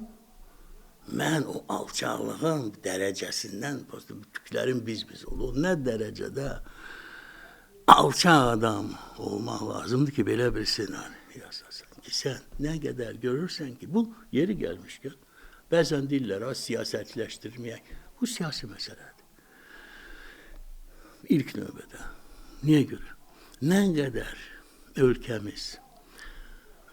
[SPEAKER 2] Mən o alçaqlığın dərəcəsindən, tüklərim biz olur. Nə dərəcədə alçaq adam olmaq lazımdır ki, belə bir senari yazasan ki, sən nə qədər görürsən ki, bu yeri gəlmişkən, bəzən deyirlər, siyasətləşdirməyək. Bu siyasi məsələdir. İlk növbədə. Niyə görə? Nə qədər ölkəmiz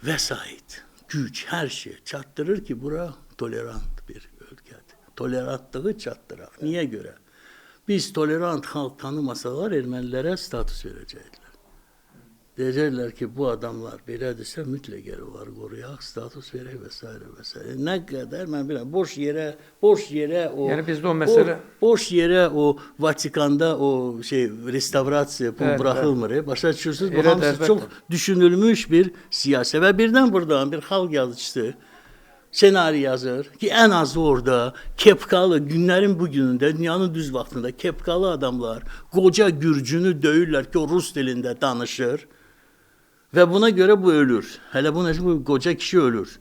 [SPEAKER 2] vəsait, güc, hər şey çatdırır ki, bura tolerant bir ölkədir. Tolerantlığı çatdıraq. Niyə görə? Biz tolerant xalq tanımasalar ermənilərə status verəcəklər. Deyəcəklər ki, bu adamlar belədirsə mütləq onları qoruyaq, status verək və s. və s. Nə qədər mən bilmirəm, boş yerə o
[SPEAKER 1] Yəni bizdə o məsələ
[SPEAKER 2] boş yerə o Vatikanda o restavrasiya pul buraxılmır. Başa düşürsüz? Bu hamısı çox düşünülmüş bir siyasi və birdən buradan bir xalq yazıcısı senari yazır ki, ən azı orada kepkalı, günlərin bu günündə, dünyanın düz vaxtında kepkalı adamlar qoca gürcünü döyürlər ki, o rus dilində danışır və buna görə bu ölür. Hələ bu qoca kişi ölür.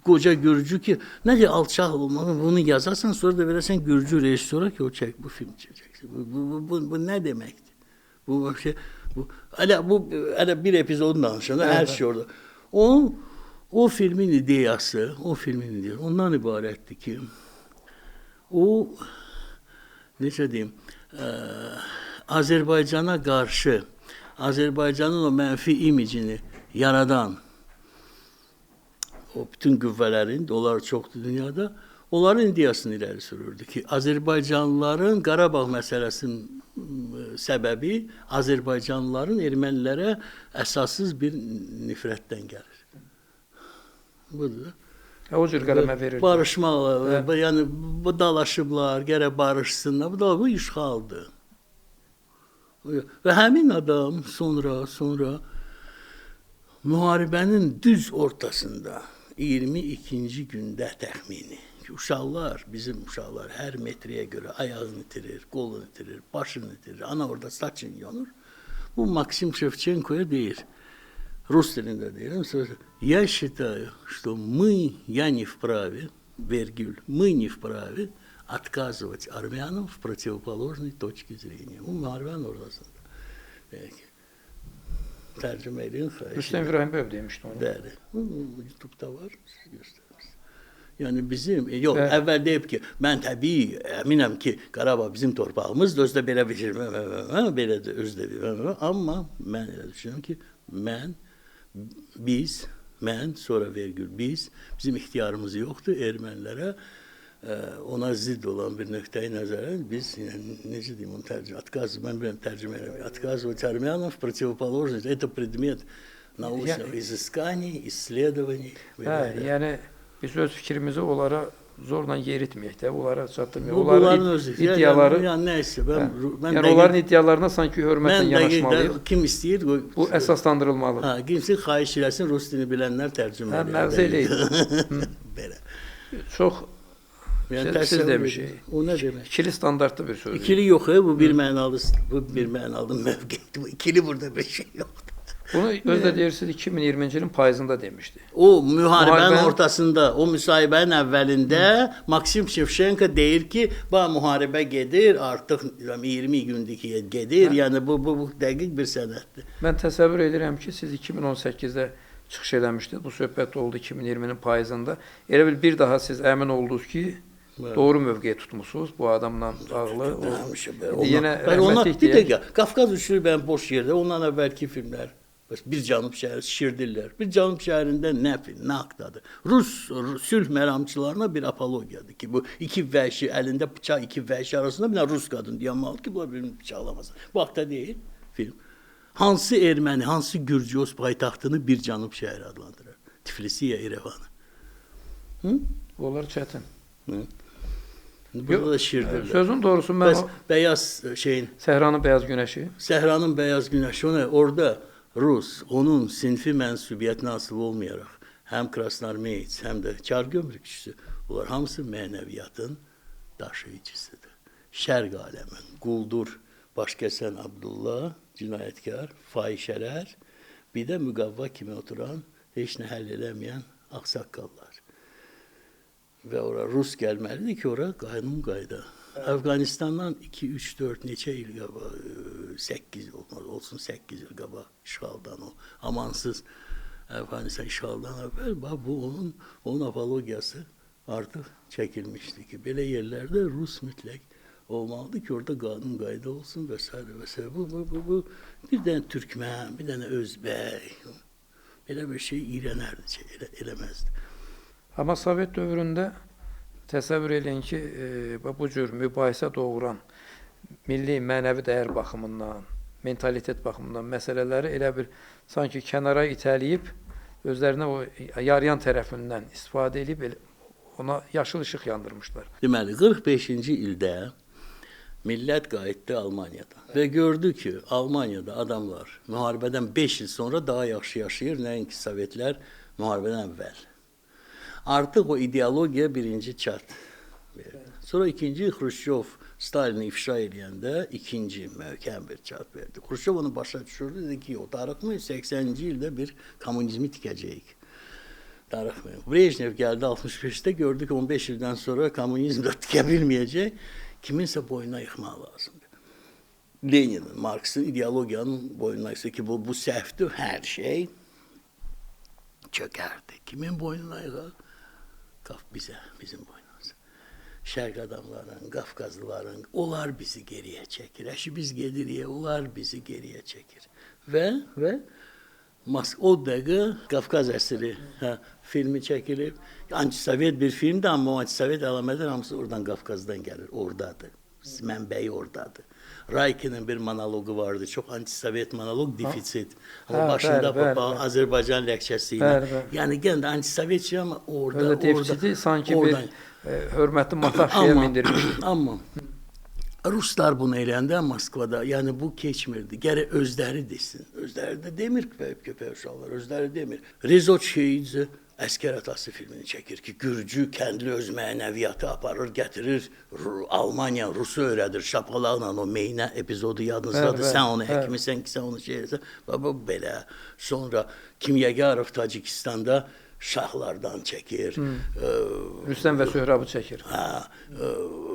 [SPEAKER 2] Qoca gürcü ki, necə alçaq olmalı, bunu yazarsan, sonra da verəsən gürcü rejissora ki, o bu film çəkəcəksin. Bu nə deməkdir? Hələ bir epizodun danışanda hər şey orada. O filmin ideyası, ondan ibarətdir ki, o, necə deyim, Azərbaycana qarşı, Azərbaycanın o mənfi imicini yaradan o bütün qüvvələrin, onlar çoxdur dünyada, onların ideyasını irəli sürürdü ki, Azərbaycanlıların Qarabağ məsələsinin səbəbi Azərbaycanlıların ermənilərə əsassız bir nifrətdən gəlir. Budur.
[SPEAKER 1] O cür qələmə verir.
[SPEAKER 2] Barışmalı, yəni bu dalaşıblar, gərək barışsınlar. Bu işğaldır. Və həmin adam sonra müharibənin düz ortasında 22-ci gündə təxmini ki, bizim uşaqlar hər metriyə görə ayağını itirir, qolunu itirir, başını itirir, ana orada saçını yonur. Bu Maksim Şevçenko'ya deyir. Rus dilində deyirəm. Я считаю, что я не вправе, мы не вправе отказывать армянам в противоположной точке zrения. Bu müharibənin ortasında. Tərcümə edin, xahiş edirəm.
[SPEAKER 1] Rüstəm İbrahimov demişdi onu.
[SPEAKER 2] Bəli. YouTube-da var, siz göstərirsiniz. Yəni bizim, əvvəl deyib ki, mən təbii əminəm ki, Qarabağ bizim torpağımızdır, özdə belə bir belə də özdə deyir. Amma mən elə düşünürəm ki, sonra bizim ixtiyarımız yoxdur ermənilərə ona zidd olan bir nöqteyi nəzərən biz, necə deyim onu mən biləm tərcümə eləmək, отказывать армянам в противоположность, это предмет научных изысканий, исследований.
[SPEAKER 1] Yəni biz öz fikrimizi onlara zorla yeritməyək də, onlara çatdırmayaq.
[SPEAKER 2] Onların öz
[SPEAKER 1] iddiaları, yəni onların iddialarına sanki hörmətlə yanaşmalıyıq.
[SPEAKER 2] Kim istəyir?
[SPEAKER 1] Bu əsaslandırılmalı.
[SPEAKER 2] Kimsə xahiş eləsin, rus dilini bilənlər tərcümə edir.
[SPEAKER 1] Məğzə eləyir.
[SPEAKER 2] Belə.
[SPEAKER 1] Çox siz demişik.
[SPEAKER 2] O nə demək?
[SPEAKER 1] İkili standartlı bir sözdür.
[SPEAKER 2] İkili yox, bu bir mənalı mövqedir. Bu ikili burada bir şey yoxdur.
[SPEAKER 1] Bunu özdə deyirsiniz 2020-ci ilin payızında demişdi.
[SPEAKER 2] O müharibənin ortasında, o müsahibənin əvvəlində Maksim Şevçenko deyir ki, müharibə gedir, artıq 20 gündür ki gedir. Yəni bu dəqiq bir sənəddir.
[SPEAKER 1] Mən təsəvvür edirəm ki, siz 2018-də çıxış eləmişdiniz. Bu söhbət oldu 2020-nin payızında. Elə bir daha siz əmin oldunuz ki, doğru mövqeyi tutmusunuz bu adamla bağlı. Yenə rəhmətlik
[SPEAKER 2] deyək. Bir dəqiqə, Qafqaz üçlüyü mən boş yerdə, ondan əvvəlki filmlər. Bir Cənub şəhəri şişirdirlər. Bir Cənub şəhərində nə haqdadır? Rus sülh məramçılarına bir apologiyadır ki, bu iki vəhşi, əlində bıçaq iki vəhşi arasında bir Rus qadın deyəməli ki, bunlar birini bıçaqlamaz. Bu haqda deyil film. Hansı erməni, hansı Gürcüos paytaxtını bir Cənub şəhəri adlandırır? Tiflisi ya İrəvanı.
[SPEAKER 1] Onlar çətin.
[SPEAKER 2] Burada da şişirdirlər.
[SPEAKER 1] Sözün doğrusu mən
[SPEAKER 2] bəyaz şeyin...
[SPEAKER 1] Səhranın bəyaz günəşi.
[SPEAKER 2] Səhranın bəyaz günəşi, orada Rus, onun sinfi mənsubiyyətinə asılı olmayaraq, həm Krasnoarmeyec, həm də Çar gömrükçüsü, bunlar hamısı mənəviyyatın daşıyıcısıdır. Şərq aləmi, quldur, Başkəsən Abdullah, cinayətkar, fahişələr, bir də müqavva kimi oturan, heç nə həll eləməyən ağsaqqallar. Və ora Rus gəlməlidir ki, ora qanun qayda. Əfqanistandan 2, 3, 4 neçə il qabaq, 8 olsun 8 il qabaq işğaldan o amansız Əfqanistan işğaldan əvvəl bu onun apologiyası artıq çəkilmişdi ki, belə yerlərdə Rus mütləq olmalıdır ki, orada qanun qayda olsun və s. və s. Bu bir dənə türkmən, bir dənə özbək, belə bir şey iyrənərdi, eləməzdi.
[SPEAKER 1] Amma Sovet dövründə təsəvvür edin ki, bu cür mübahisə doğuran milli mənəvi dəyər baxımından, mentalitet baxımından məsələləri elə bir sanki kənara itələyib, özlərinə o yarayan tərəfindən istifadə edib ona yaşıl işıq yandırmışlar.
[SPEAKER 2] Deməli, 45-ci ildə millət qayıtdı Almaniyadan və gördü ki, Almaniyada adamlar müharibədən 5 il sonra daha yaxşı yaşayır, nəinki Sovetlər müharibədən əvvəl. Artıq o ideologiya birinci çat verdi. Sonra ikinci Xruşçov Stalini ifşa edəndə ikinci möhkəm bir çat verdi. Xruşçov onu başa düşürdü, dedi ki, o darıxmayın, 80-ci ildə bir komünizmi tikəcəyik. Darıxmayın. Brejnev gəldi 65-də, gördü ki, 15 ildən sonra komünizm də tikə bilməyəcək, kiminsə boynuna yıxmaq lazımdır. Leninin, Marksın ideologiyanın boynuna yıxsa ki, bu səhvdir, hər şey çökərdi. Kimin boynuna yıxar? Bizim boynumuza. Şərq adamların, Qafqazlıların, onlar bizi geriyə çəkir. Əşi biz gedirik, onlar bizi geriyə çəkir. Və o dəqiqə Qafqaz əsiri filmi çəkilib. Antisovet bir filmdir, amma o antisovet əlamətlər hamısı oradan Qafqazdan gəlir, oradadır. Mənbəyi oradadır. Raykinin bir monologu vardı, çox antisovet monolog, defitsit. Ama başında Azərbaycan ləhcəsi ilə. Yəni gən də antisovetçi amma orada.
[SPEAKER 1] Defitsiti sanki bir hörmətli matah şeyə mindirmişdir.
[SPEAKER 2] Amma Ruslar bunu eləyəndə Moskvada, yəni bu keçmirdi. Gərək özləri desin. Özləri də demir köpək uşaqlar, özləri demir. Rezo Çeyici Əskər atası filmini çəkir ki, Gürcü kəndli öz mənəviyyatı aparır, gətirir, Almaniya, Rusu öyrədir, şapalaqla o meynə epizodu yadınızdadır, sən onu həkimisən ki, sən onu şey edirsən, belə. Sonra Kimyagarov Tacikistanda şahlardan çəkir.
[SPEAKER 1] Rüstəm və Söhrabı çəkir.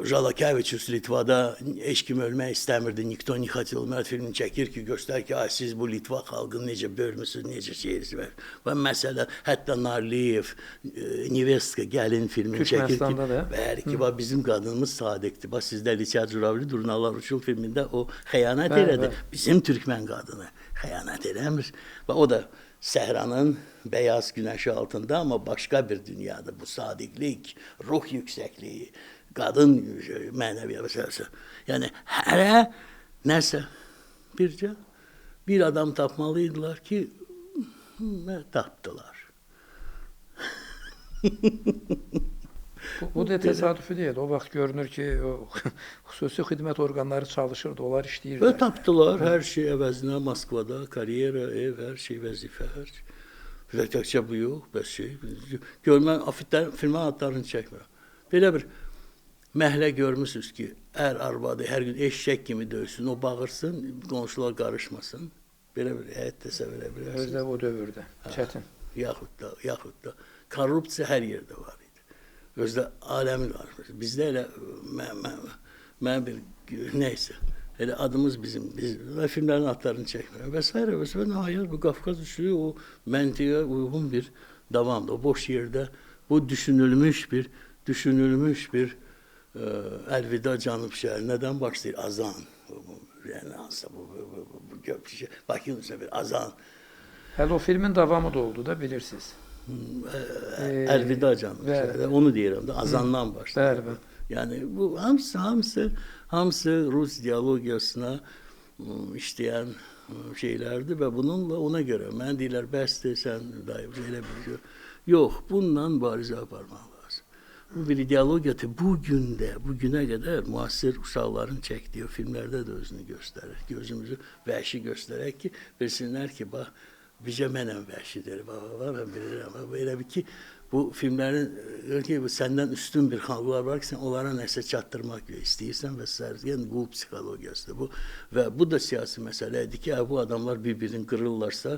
[SPEAKER 2] Jalakeviç Litvada heç kim ölmək istəmirdi, Nikto ne xatil ölmək filmini çəkir ki, göstər ki, siz bu Litva xalqını necə bölmüsünüz, necə şeyirsiniz. Və məsələn, hətta Narliyev, Nevestka gəlin filmini çəkir ki, bəli ki, bizim qadınımız sadiqdir. Sizdə Liçya Curavli Durnalar Uçul filmində o xəyanət elədi. Bizim türkmən qadını xəyanət eləmir. Və o da Səhranın beyaz güneşi altında ama başka bir dünyada bu sadiqlik, ruh yüksəkliyi, qadın mənəviyyatı məsələsi. Yəni hərə nəsə bir adam tapmalıydılar ki, tapdılar.
[SPEAKER 1] Bu da təsadüfi deyil. O vaxt görünür ki, xüsusi xidmət orqanları çalışırdı, onlar işləyirdi.
[SPEAKER 2] Və tapdılar hər şey əvəzinə Moskvada, karyera, ev, hər şey, vəzifə, hər şey. Və təkcə bu yox, bəs şey. Görmən, filmə adlarını çəkmirəm. Belə bir məhlə görmüsünüz ki, arvadı hər gün eşək kimi döysün, o bağırsın, qonşular qarışmasın. Belə bir həyat təsəvvür edə
[SPEAKER 1] Özdə o dövrddə, çətin.
[SPEAKER 2] Yaxud da korrupsiya hər yerdə var. Özdə aləmi var. Bizdə elə mən bir neysə, elə adımız bizim filmlərin adlarını çəkmirəm və s. və s. Hayır, bu Qafqaz üçlüyü o məntiqə uyğun bir davamdır. O boş yerdə bu düşünülmüş bir əlvida Cənub şəhəri nədən başlayır? Azan. Yəni bu Bakının üstə bir azan.
[SPEAKER 1] Hələ o filmin davamı da oldu da, bilirsiniz.
[SPEAKER 2] Əlvida Cənub şəhəri. Onu deyirəm də, azandan başlayır. Yəni bu hamısı Rus ideologiyasına işləyən şeylərdir və bununla ona görə mən deyirlər, bəsdir, sən elə bir şey. Yox, bununla mübarizə aparmaq lazım. Bu bir ideologiyadır. Bu günə qədər müasir uşaqların çəkdiyi filmlərdə də özünü göstərir. Gözümüzü vəhşi göstərək ki, bilsinlər ki, bax, bizə mənəm vəhşidir, mən bilirəm. Elə bir ki, bu filmlərin, səndən üstün bir xalqlar var ki, sən onlara nəsə çatdırmaq istəyirsən və s. Yəni, qul psixologiyasıdır bu. Və bu da siyasi məsələdir ki, bu adamlar bir-birini qırırlarsa,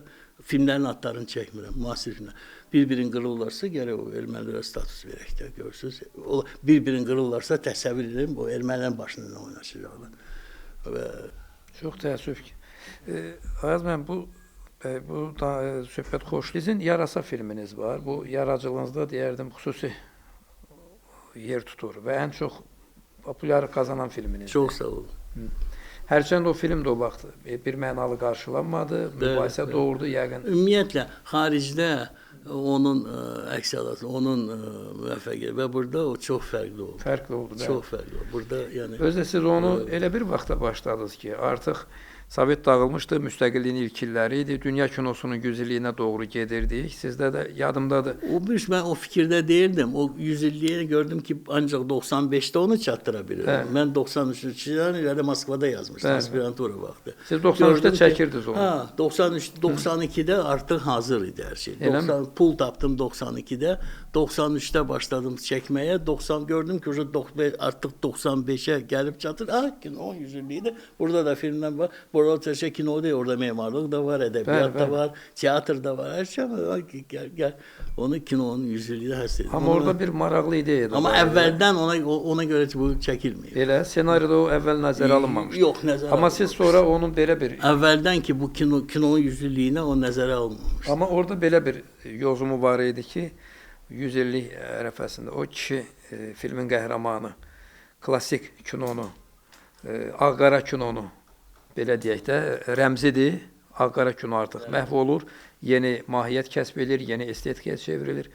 [SPEAKER 2] filmlərin adlarını çəkmirəm, müasir filmlər. Bir-birini qırırlarsa, gərək o ermənilərə status verək də, görürsünüz. Bir-birini qırırlarsa, təsəvvür edin, bu ermənilərin başından oynaşacaqlar.
[SPEAKER 1] Çox təəssüf ki. Ayaz mən bu da söhbət xoşlayın. Yarasa filminiz var. Bu yaradıcılığınızda deyərdim xüsusi yer tutur və ən çox populyar qazanan filminiz.
[SPEAKER 2] Çox sağ olun.
[SPEAKER 1] Hərçənd o film də o vaxt bir mənalı qarşılanmadı, mübahisə doğurdu yəqin.
[SPEAKER 2] Ümumiyyətlə, xaricdə onun əks halası, onun müvəffəqiyyəti və burada o çox fərqli oldu.
[SPEAKER 1] Fərqli oldu.
[SPEAKER 2] Çox fərqli oldu. Burada yəni
[SPEAKER 1] özdə siz onu elə bir vaxtda başladınız ki, artıq Sovet dağılmışdı, müstəqilliyin ilk illəri idi. Dünya kinosunun 100 illiyinə doğru gedirdik. Sizdə də yadımdadır.
[SPEAKER 2] Ben o fikirde değildim. O 150'ye gördüm ki ancak 95'te onu çattırabilirim.
[SPEAKER 1] Evet.
[SPEAKER 2] Ben 93'den ileri Moskva'da yazmıştım.
[SPEAKER 1] Evet.
[SPEAKER 2] Aspirantura vakti.
[SPEAKER 1] Siz 93'te
[SPEAKER 2] Gördüm ki-
[SPEAKER 1] çəkirdiniz onu.
[SPEAKER 2] Ha, 92'de artık hazır idi her şey.
[SPEAKER 1] Öyle mi?
[SPEAKER 2] Pul taptım 92'de. 93'te başladım çekmeye. Gördüm ki artık 95'e gelip çatır. Kino 150'ydi. Burada da filmler var. Burada kino değil. Orada mimarlık da var, edebiyat da var, tiyatr da var. Her şey var. Gel. Onu kinonun 150'de her
[SPEAKER 1] Amma orada bir maraqlı ideya da
[SPEAKER 2] Ama
[SPEAKER 1] var.
[SPEAKER 2] evvelden ona göre bu çekilmiyor.
[SPEAKER 1] Elə senaryoda o əvvəl nəzərə alınmamışdı.
[SPEAKER 2] Yok, nəzərə
[SPEAKER 1] Amma siz sonra onun belə bir
[SPEAKER 2] Evvelden ki bu kinonun 150'ine o nəzərə alınmamış.
[SPEAKER 1] Amma orada belə bir yozumu var idi ki, 150 ərəfəsində o kişi filmin qəhrəmanı, klassik kinonu, ağ-qara kinonu belə deyək də rəmzidir. Ağ-qara kino artıq məhv olur, yeni mahiyyət kəsb edir, yeni estetikaya çevrilir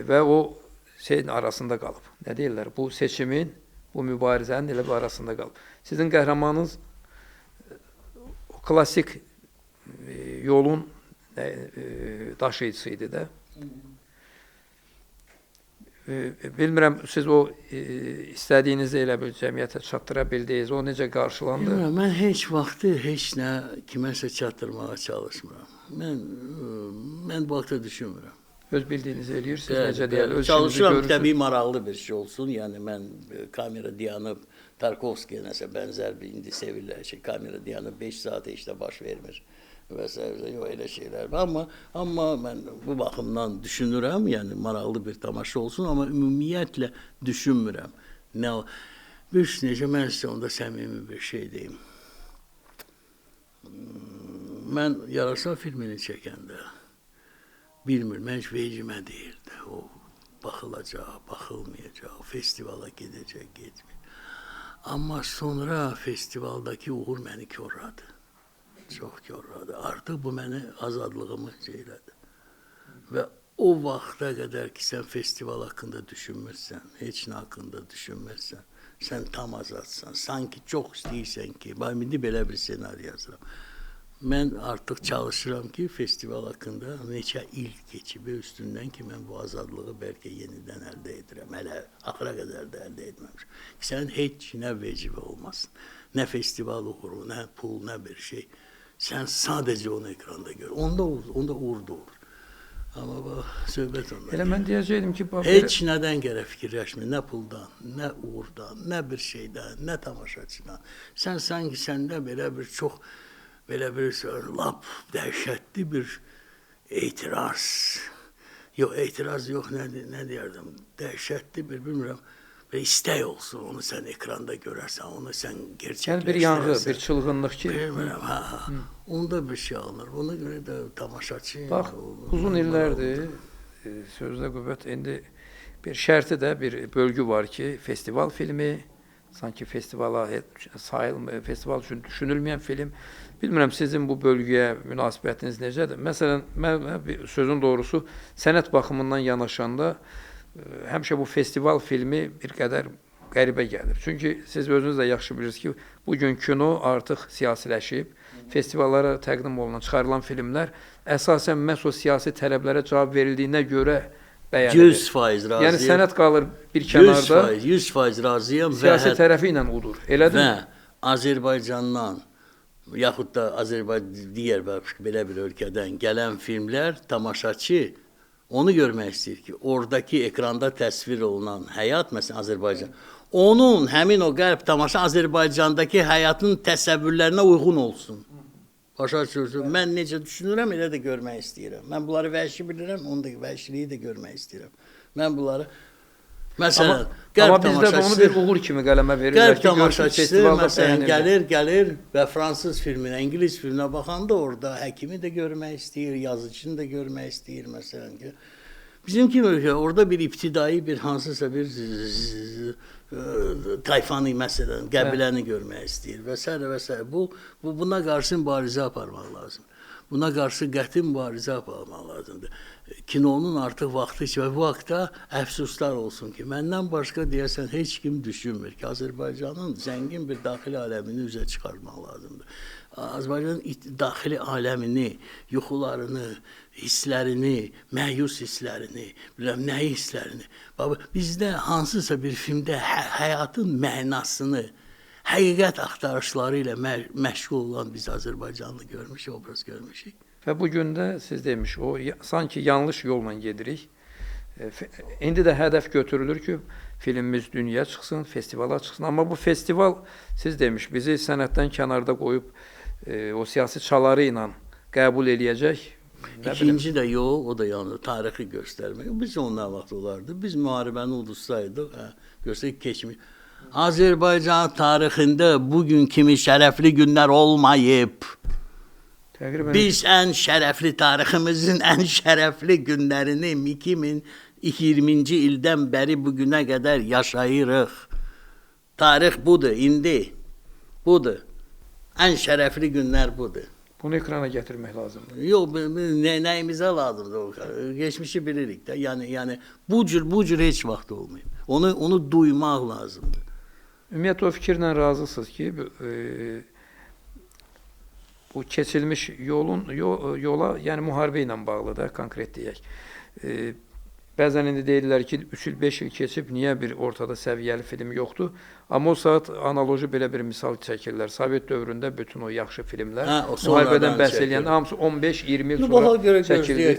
[SPEAKER 1] və o şeyin arasında qalıb. Nə deyirlər? Bu seçimin, bu mübarizənin elə bir arasında qalıb. Sizin qəhrəmanınız o klassik yolun daşıyıcısı idi də. Bilmirəm, siz o istədiyinizi elə bir cəmiyyətə çatdıra bildiniz, o necə qarşılandı?
[SPEAKER 2] Bilmirəm, mən heç vaxtı heç nə kiməsə çatdırmağa çalışmıram. Mən bu haqda düşünmürəm.
[SPEAKER 1] Öz bildiyinizi eləyirsiniz, necə deyəli, öz işinizi
[SPEAKER 2] Çalışıram,
[SPEAKER 1] görürsünüz.
[SPEAKER 2] təbii maraqlı bir şey olsun. Yəni mən kamera dayanıb Tarkovskiyə nəsə bənzər bir indi sevirlər şey, kamera dayanıb 5 saat işdə baş vermir. Yox elə şeylər var. Amma mən bu baxımdan düşünürəm, yəni maraqlı bir tamaşa olsun, amma ümumiyyətlə düşünmürəm. Necə mən sizə onda səmimi bir şey deyim. Mən Yarasa filmini çəkəndə bilmirəm, heç vecimə deyildi. O baxılacaq, baxılmayacaq, festivala gedəcək, getməyəcək. Amma sonra festivaldakı uğur məni korladı. Çox korladı. Artıq bu məni azadlığımı şeylədi. Və o vaxta qədər ki, sən festival haqqında düşünmürsən, heç nə haqqında düşünmürsən, sən tam azadsan, sanki çox istəyirsən ki, indi belə bir senaryo yazıram. Mən artıq çalışıram ki, festival haqqında neçə il keçibi üstündən ki, mən bu azadlığı bəlkə yenidən əldə edirəm. Hələ axıra qədər də əldə etməmişəm. Sən heç nə vecibə olmasın. Nə festival uğuru, nə pul, nə bir şey. Sən sadəcə onu ekranda gör. Onda uğur doğur. Amma bu söhbət ondan.
[SPEAKER 1] Elə mən deyəcəkdim ki,
[SPEAKER 2] heç nədən gərək fikirləşmir. Nə puldan, nə uğurdan, nə bir şeydən, nə tamaşaçıdan. Sən sanki səndə belə bir çox belə bir lap dəhşətli bir etiraz. Etiraz yox, nə deyərdim? Dəhşətli bir, bilmirəm, bir istək olsun, onu sən ekranda görərsən, onu sən gerçəkləşdirərsən.
[SPEAKER 1] Yəni bir yanğı, bir çılğınlıq ki.
[SPEAKER 2] Bilmirəm, onda bir şey alınır. Ona görə də tamaşaçı...
[SPEAKER 1] Bax, uzun illərdir, sözdə qüvvət, indi bir şərti də bir bölgü var ki, festival filmi, sanki festival üçün düşünülməyən film. Bilmirəm, sizin bu bölgüyə münasibətiniz necədir? Məsələn, mən sözün doğrusu, sənət baxımından yanaşanda həmişə bu festival filmi bir qədər qəribə gəlir. Çünki siz özünüz də yaxşı bilirsiniz ki, bugün kino artıq siyasiləşib, festivallara təqdim olunan, çıxarılan filmlər əsasən məhz o siyasi tələblərə cavab verildiyinə görə bəyənilir.
[SPEAKER 2] 100% razıyam.
[SPEAKER 1] Yəni sənət qalır bir kənarda,
[SPEAKER 2] 100% razıyam.
[SPEAKER 1] siyasi tərəfi ilə udur. Elədir mi?
[SPEAKER 2] Və Azərbaycandan yaxud da digər belə bir ölkədən gələn filmlər tamaşaçı onu görmək istəyir ki, oradakı ekranda təsvir olunan həyat, məsələn Azərbaycan, onun həmin o qəlb tamaşa Azərbaycandakı həyatın təsəvvürlərinə uyğun olsun. Başa düşürsün, mən necə düşünürəm, elə də görmək istəyirəm. Mən bunları vəhşi bilirəm, onu da vəhşiliyi də görmək istəyirəm. Mən bunları, məsələn,
[SPEAKER 1] amma bizdə onu bir uğur kimi qələmə verirlər
[SPEAKER 2] ki, tamaşaçısı, məsələn, gəlir və fransız filminə, İngiliz filminə baxanda orada həkimi də görmək istəyir, yazıcını da görmək istəyir, məsələn ki. Bizim kimi orada bir ibtidai bir hansısa bir tayfanı, məsələn, qəbiləni görmək istəyir və s. və s. Buna qarşı mübarizə aparmaq lazım. Buna qarşı qəti mübarizə aparmaq lazımdır. Kinonun artıq vaxtı və bu haqda əfsuslar olsun ki, məndən başqa deyəsən heç kim düşünmür ki, Azərbaycanın zəngin bir daxili aləmini üzə çıxartmaq lazımdır. Azərbaycanın daxili aləmini, yuxularını, hisslərini, məyus hisslərini, bilməm nəyi hisslərini. Bizdə hansısa bir filmdə həyatın mənasını, həqiqət axtarışları ilə məşğul olan biz Azərbaycanlı görmüşük, obraz görmüşük.
[SPEAKER 1] Və bu gün də siz demiş, o sanki yanlış yolla gedirik. İndi də hədəf götürülür ki, filmimiz dünyaya çıxsın, festivala çıxsın. Amma bu festival, siz demiş, bizi sənətdən kənarda qoyub o siyasi çaları ilə qəbul eləyəcək.
[SPEAKER 2] İkinci də yox, o da yanı tarixi göstərmək. Biz ondan vaxt olardı. Biz müharibəni udusaydıq, göstərək keçmiş. Azərbaycan tarixində bugün kimi şərəfli günlər olmayıb.
[SPEAKER 1] Təqribən
[SPEAKER 2] Biz ən şərəfli tariximizin ən şərəfli günlərini 2020-ci ildən bəri bugünə qədər yaşayırıq. Tarix budur, indi. Budur. Ən şərəfli günlər budur.
[SPEAKER 1] bunu ekrana gətirmək lazımdır.
[SPEAKER 2] Yox, nəyimizə lazımdır? Geçmişi bilirik də. Yəni bu cür heç vaxt olmayıb. Onu duymaq lazımdır.
[SPEAKER 1] Ümumiyyətlə o fikirlə razısınız ki, bu keçilmiş yola, yəni müharibə ilə bağlı da konkret deyək. Bəzən indi deyirlər ki, 3 il, 5 il keçib, niyə bir ortada səviyyəli film yoxdur? Amma o saat analoji belə bir misal çəkirlər. Sovet dövründə bütün o yaxşı filmlər, müharibədən bəhs edən hamısı 15-20 il sonra çəkildi.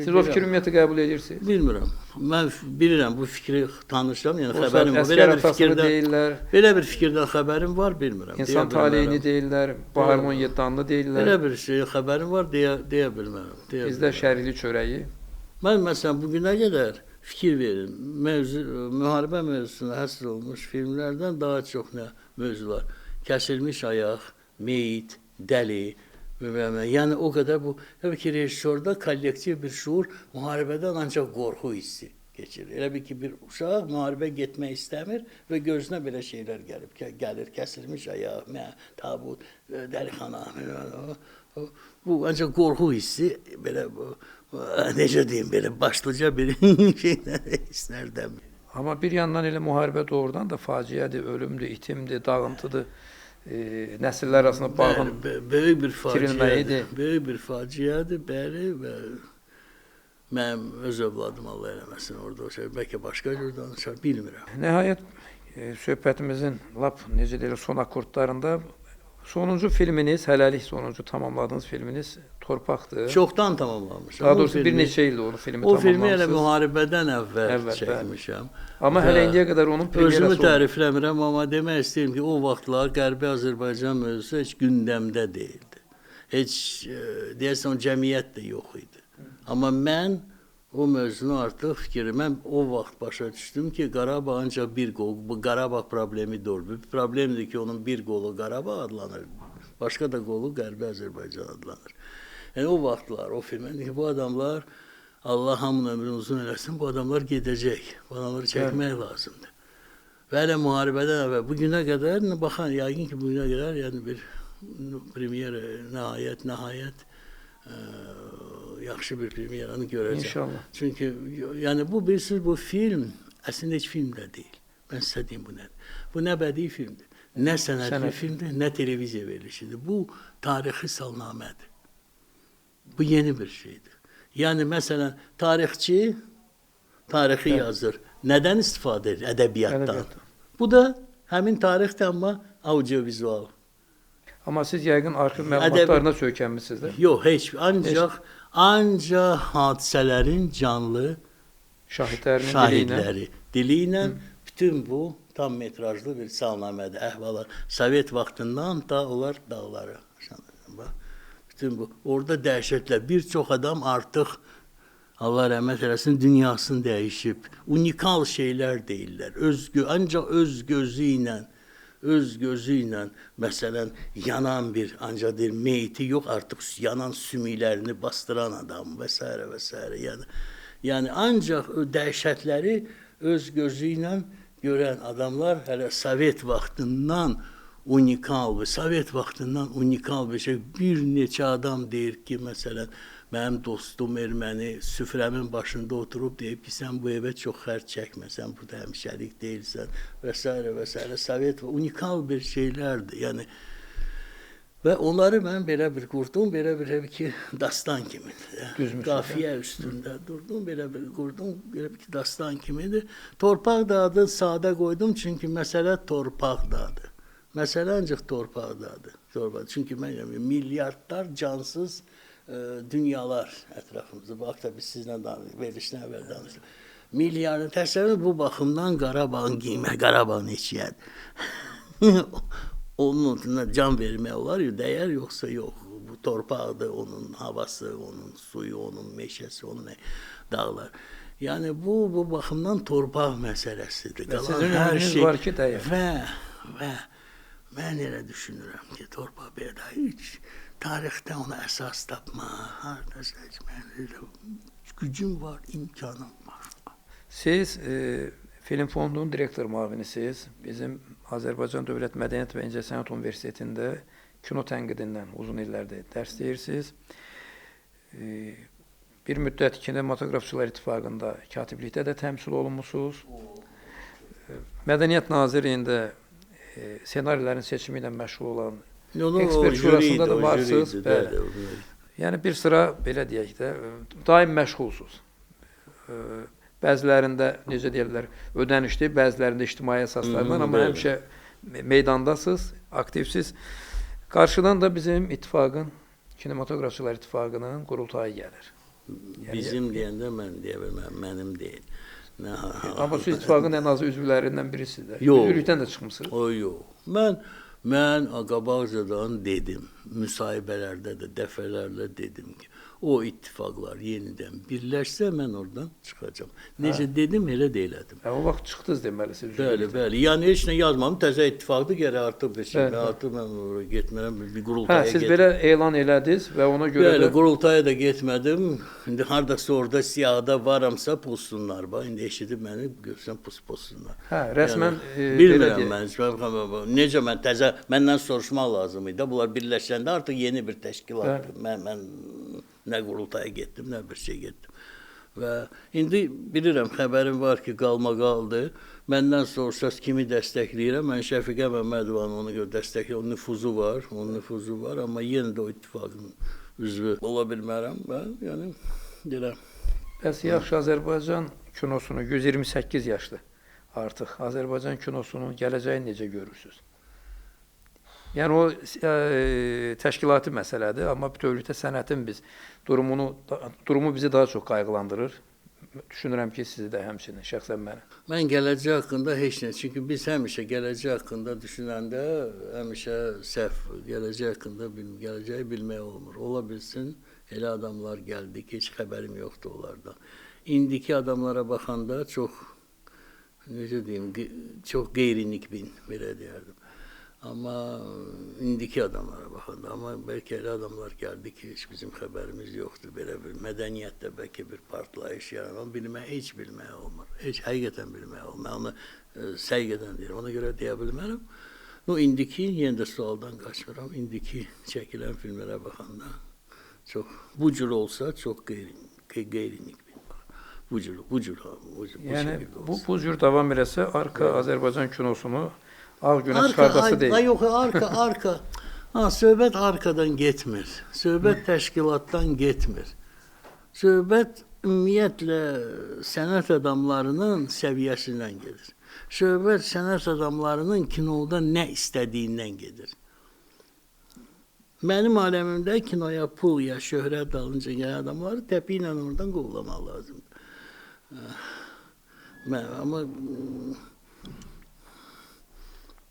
[SPEAKER 1] Siz o fikri ümumiyyətlə qəbul edirsiniz?
[SPEAKER 2] Bilmirəm. Mən bilirəm, bu fikri tanışam, yəni
[SPEAKER 1] o
[SPEAKER 2] xəbərim var.
[SPEAKER 1] Əskər atasını deyirlər.
[SPEAKER 2] Belə bir fikirdən xəbərim var, bilmirəm.
[SPEAKER 1] İnsan taleyini deyirlər, Bahar 17-anlı deyirlər.
[SPEAKER 2] Belə bir şey xəbərim var, deyə bilmərəm.
[SPEAKER 1] Bizdə şərili çörəyi.
[SPEAKER 2] Mən məsələn bugünə qədər fikir verin, müharibə mövzusuna həsr olmuş filmlərdən daha çox nə mövzular? Kəsilmiş ayaq, meyit, dəli, yəni o qədər bu, təbii ki, rejissorda kollektiv bir şuur müharibədən ancaq qorxu hissi keçirir. Elə bir ki, bir uşaq müharibə getmək istəmir və gözünə belə şeylər gəlir, kəsilmiş ayaq, tabut, dəlixana, bu ancaq qorxu hissi, belə necə deyim, belə başlıca bir hisslərdən.
[SPEAKER 1] Amma bir yandan elə müharibə doğrudan da faciədir, ölümdür, itimdir, dağıntıdır, nəsillər arasında bağın itirilməyidir.
[SPEAKER 2] Böyük bir faciədir, bəli, və mənim öz övladım Allah eləməsin orada o şey, bəlkə başqa cür danışar, bilmirəm.
[SPEAKER 1] Nəhayət, söhbətimizin lap, necə deyirlər, son akordlarında sonuncu filminiz, hələlik sonuncu tamamladığınız filminiz Torpaqdır.
[SPEAKER 2] Çoxdan tamamlamışam.
[SPEAKER 1] Daha doğrusu bir neçə ildir onu filmi
[SPEAKER 2] tamamlamışsınız. O filmi
[SPEAKER 1] elə
[SPEAKER 2] müharibədən əvvəl çəkmişəm.
[SPEAKER 1] Amma hələ indiyə qədər onun premyerası oldu.
[SPEAKER 2] Özümü tərifləmirəm, amma demək istəyirəm ki, o vaxtlar Qərbi Azərbaycan mövzusu heç gündəmdə deyildi. Heç, deyəsən, o cəmiyyət də yox idi. Amma mən o mövzunu artıq mən o vaxt başa düşdüm ki, Qarabağ ancaq bir qol, bu Qarabağ problemi doğru. Problemdir ki, onun bir qolu Qarabağ adlanır, başqa da qolu Qərbi Azərbaycan adlanır. Yəni o vaxtlar, o filmdə bu adamlar, Allah hamının ömrünü uzun eləsin, bu adamlar gedəcək, bu adamları çəkmək lazımdır. Və hələ müharibədən əvvəl, bugünə qədər, baxan, yəqin ki, bugünə qədər, yəni bir premyer, nəhayət, yaxşı bir premyeranı görəcəm.
[SPEAKER 1] İnşallah.
[SPEAKER 2] Çünki, yəni bu film, əslində heç film də deyil. Mən sizə deyim bu nədir. Bu nə bədii filmdir, nə sənətli filmdir, nə televiziya verilişidir. Bu, tarixi salnamədir. Bu yeni bir şeydir. Yəni, məsələn, tarixçi tarixi yazır. Nədən istifadə edir? Ədəbiyyatdan. Bu da həmin tarixdir, amma audiovizual.
[SPEAKER 1] Amma siz yəqin arxiv məlumatlarına söykənmişsiniz də?
[SPEAKER 2] Yox, heç. Ancaq hadisələrin canlı şahidləri dili ilə bütün bu tam metrajlı bir salnamədir, əhvalat. Sovet vaxtından da onlar dağları. Bütün bu. Orada dəhşətlər. Bir çox adam artıq, Allah rəhmət eləsin, dünyasını dəyişib. Unikal şeylər deyirlər. Ancaq öz gözü ilə, məsələn, yanan bir, ancaq deyir, meyti yox, artıq yanan sümüklərini bastıran adam və s. və s. Yəni, ancaq dəhşətləri öz gözü ilə görən adamlar hələ Sovet vaxtından unikal bir Sovet vaxtından unikal bir şey. Bir neçə adam deyir ki, məsələn, mənim dostum erməni süfrəmin başında oturub deyib ki, sən bu evə çox xərc çəkməsən, burada həmişəlik deyilsən və s. və s. Sovet unikal bir şeylərdir. Yəni və onları mən belə bir qurdum, belə bir ki, dastan kimidir. Qafiyə üstündə durdum, belə bir qurdum, belə bir ki, dastan kimidir. Torpaq da adı sadə qoydum, çünki məsələ torpaqdadır. Məsələ ancaq torpaqdadır. Çünki mən milyardlar cansız dünyalar ətrafımızda. Bax da biz sizlə verilişdən əvvəl danışdıq. Milyarın təsəvvür bu baxımdan Qarabağın qiymə, Qarabağın neçəyədir. Onun can vermək olar, dəyər yoxsa yox. Bu torpaqdır, onun havası, onun suyu, onun meşəsi, onun dağlar. Yəni bu baxımdan torpaq məsələsidir.
[SPEAKER 1] Sizin ömrünüz var ki, dəyər.
[SPEAKER 2] Və mən elə düşünürəm ki, torpaq belə heç tarixdə ona əsas tapmaq, hardasa gücüm var, imkanım var.
[SPEAKER 1] Siz Film Fondunun direktor müavinisiz. Bizim Azərbaycan Dövlət Mədəniyyət və İncəsənət Universitetində kino tənqidindən uzun illərdir dərs deyirsiniz. Bir müddət Kinematografçılar İttifaqında katiblikdə də təmsil olunmusunuz. Mədəniyyət Nazirliyində senarilərin seçimi ilə məşğul olan ekspert şurasında da varsınız. Yəni bir sıra, belə deyək də, daim məşğulsuz. Bəzilərində, necə deyirlər, ödənişli, bəzilərində ictimai əsaslardan, amma həmişə meydandasınız, aktivsiz. Qarşıdan da bizim ittifaqın, Kinematografçılar İttifaqının qurultayı gəlir.
[SPEAKER 2] Bizim deyəndə mən deyə bilməm, mənim deyil.
[SPEAKER 1] Amma siz ittifaqın ən azı üzvlərindən birisiniz də. Üzvlükdən də çıxmısınız.
[SPEAKER 2] O, yox. Mən qabaqcadan dedim, müsahibələrdə də dəfələrlə dedim ki, o ittifaqlar yenidən birləşsə mən oradan çıxacağam. Necə dedim, elə də elədim.
[SPEAKER 1] O vaxt çıxdınız deməlisiniz.
[SPEAKER 2] Bəli. Yəni heç nə yazmam, təzə ittifaqdır, gərək artıq bir şey. Artıq mən oraya getmərəm, bir qurultaya getmədim.
[SPEAKER 1] Siz belə elan elədiniz və ona görə
[SPEAKER 2] də... Bəli, qurultaya da getmədim. İndi haradasa orada siyahıda varamsa pulsunlar. İndi eşidib məni görsən pulsunlar.
[SPEAKER 1] Rəsmən...
[SPEAKER 2] Bilmirəm mən. Necə mən təzə, məndən soruşmaq lazım idi. Bunlar birləşəndə artıq yeni bir təşkilatdır. Mən nə qurultaya getdim, nə bir şey getdim. Və indi bilirəm, xəbərim var ki, qalma qaldı. Məndən soruşsaz kimi dəstəkləyirəm. Mən Şəfiqə Məmmədovanı ona görə dəstəkləyirəm. Onun nüfuzu var, amma yenə də o ittifaqın üzvü ola bilmərəm. Yəni, deyirəm.
[SPEAKER 1] Bəs yaxşı, Azərbaycan kinosunu 128 yaşlı artıq. Azərbaycan kinosunun gələcəyini necə görürsünüz? Yəni o təşkilati məsələdir, amma bütövlükdə sənətin durumu bizi daha çox qayğılandırır. Düşünürəm ki, sizi də həmçinin, şəxsən məni.
[SPEAKER 2] Mən gələcək haqqında heç nə, çünki biz həmişə gələcək haqqında düşünəndə həmişə səhv, gələcək haqqında gələcəyi bilmək olmur. Ola bilsin, elə adamlar gəldi ki, heç xəbərim yoxdur onlardan. İndiki adamlara baxanda çox, necə deyim, çox qeyri-nikbin, belə deyərdim. Amma indiki adamlara baxanda, amma bəlkə elə adamlar gəldi ki, heç bizim xəbərimiz yoxdur. Belə bir mədəniyyətdə bəlkə bir partlayış yaranan heç bilmək olmur. Heç həqiqətən bilmək olmur. Mən onu səqiqədən deyirəm, ona görə deyə bilmərəm. İndiki, yenə də sualdan qaçmıram, indiki çəkilən filmlərə baxanda çox, bu cür olsa çox qeyri-nikbin. Bu cür.
[SPEAKER 1] Yəni, bu cür davam eləsə, arka Azərbaycan kinosunu ağ günə çıxardası deyil.
[SPEAKER 2] Yox, arka. Söhbət arkadan getmir. Söhbət təşkilatdan getmir. Söhbət ümumiyyətlə sənət adamlarının səviyyəsindən gedir. Söhbət sənət adamlarının kinoda nə istədiyindən gedir. Mənim aləmimdə kinoya pul ya şöhrət dalınca gələn adamları təpi ilə oradan qovlamaq lazımdır. Amma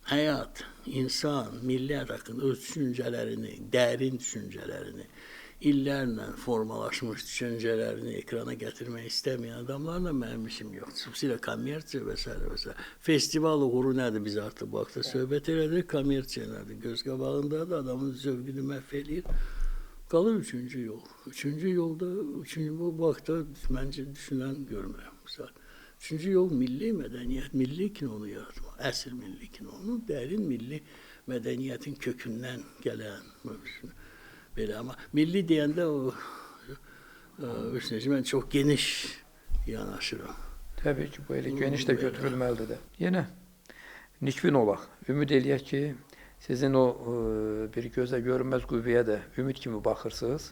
[SPEAKER 2] həyat, insan, millət haqqında öz düşüncələrini, dərin düşüncələrini, illərlə formalaşmış düşüncələrini ekrana gətirmək istəməyən adamlarla mənim işim yoxdur. Xüsusilə kommersiya və s. Festival uğuru nədir biz artıq bu haqda söhbət elədik, kommersiya nədir? Göz qabağında da adamın zövqünü məhv eləyir. Qalır üçüncü yol. Üçüncü yolda, bu haqda məncə düşünən görmürəm. Üçüncü yol milli mədəniyyət, milli kinonu yaratmaq. Əsl milli kinonu, dərin milli mədəniyyətin kökündən gələn mövzusunu. Belə, amma milli deyəndə o, mən çox geniş yanaşıram.
[SPEAKER 1] Təbii ki, bu elə geniş də götürülməlidir də. Yenə nikbin olaq. Ümid eləyək ki, sizin o bir gözə görünməz qüvvəyə də ümid kimi baxırsınız.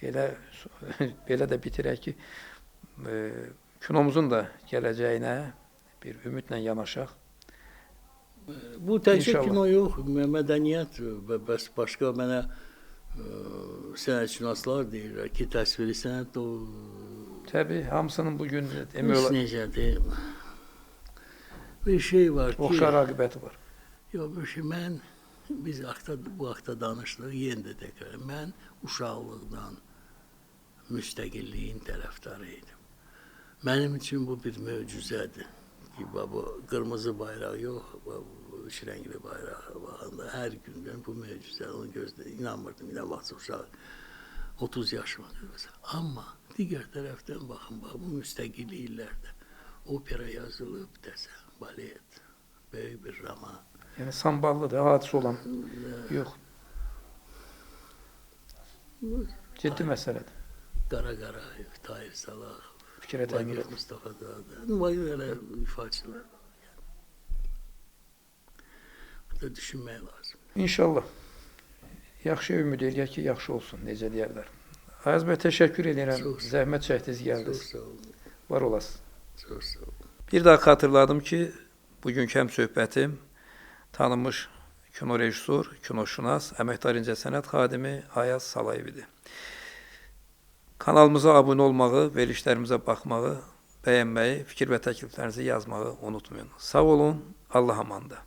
[SPEAKER 1] Belə də bitirək ki, kinomuzun da gələcəyinə bir ümidlə yanaşaq.
[SPEAKER 2] Bu təkcə
[SPEAKER 1] İnşallah.
[SPEAKER 2] kino yox, mədəniyyət və bəs başqa mənə sənətşünaslar deyirlər ki, təsviri sənət o
[SPEAKER 1] Təbii, hamısının bugün demək olar
[SPEAKER 2] necədir? Bir şey var ki,
[SPEAKER 1] oxşar aqibəti var.
[SPEAKER 2] yox, bir şey, biz bu haqda danışdıq, yenə də təkrar. Mən uşaqlıqdan müstəqilliyin tərəfdarı idim. Mənim üçün bu bir möcüzədir ki, bu qırmızı bayraq yox, bu üç rəngli bayraq baxanda hər gün bu möcüzə, onu inanmırdım, vaxt uşaq 30 yaşıma qədər. Amma digər tərəfdən baxın, bu müstəqillik illərdə opera yazılıb desə, balet, böyük bir roman.
[SPEAKER 1] Yəni samballıdır, hadisə olan yox. Ciddi məsələdir.
[SPEAKER 2] Qara Qarayev, Tahir Salaxov,
[SPEAKER 1] Fikrət
[SPEAKER 2] Vaqif
[SPEAKER 1] Əmirov.
[SPEAKER 2] Mustafa Dağda, elə ifaçılar var. Burada düşünmək lazım.
[SPEAKER 1] İnşallah. Yaxşı ümid eləyək ki, yaxşı olsun, necə deyərlər. Ayaz bəy, təşəkkür edirəm.
[SPEAKER 2] Çox sağ ol.
[SPEAKER 1] Zəhmət çəkdiniz,
[SPEAKER 2] Çox
[SPEAKER 1] gəldiniz.
[SPEAKER 2] sağ olun.
[SPEAKER 1] Var olasınız.
[SPEAKER 2] Çox sağ olun.
[SPEAKER 1] Bir daha xatırladım ki, bugünkü həm söhbətim tanınmış kino rejissor, kinoşünas, əməkdar incəsənət xadimi Ayaz Salayev idi. Kanalımıza abunə olmağı, verilişlərimizə baxmağı, bəyənməyi, fikir və təkliflərinizi yazmağı unutmayın. Sağ olun, Allah amanda.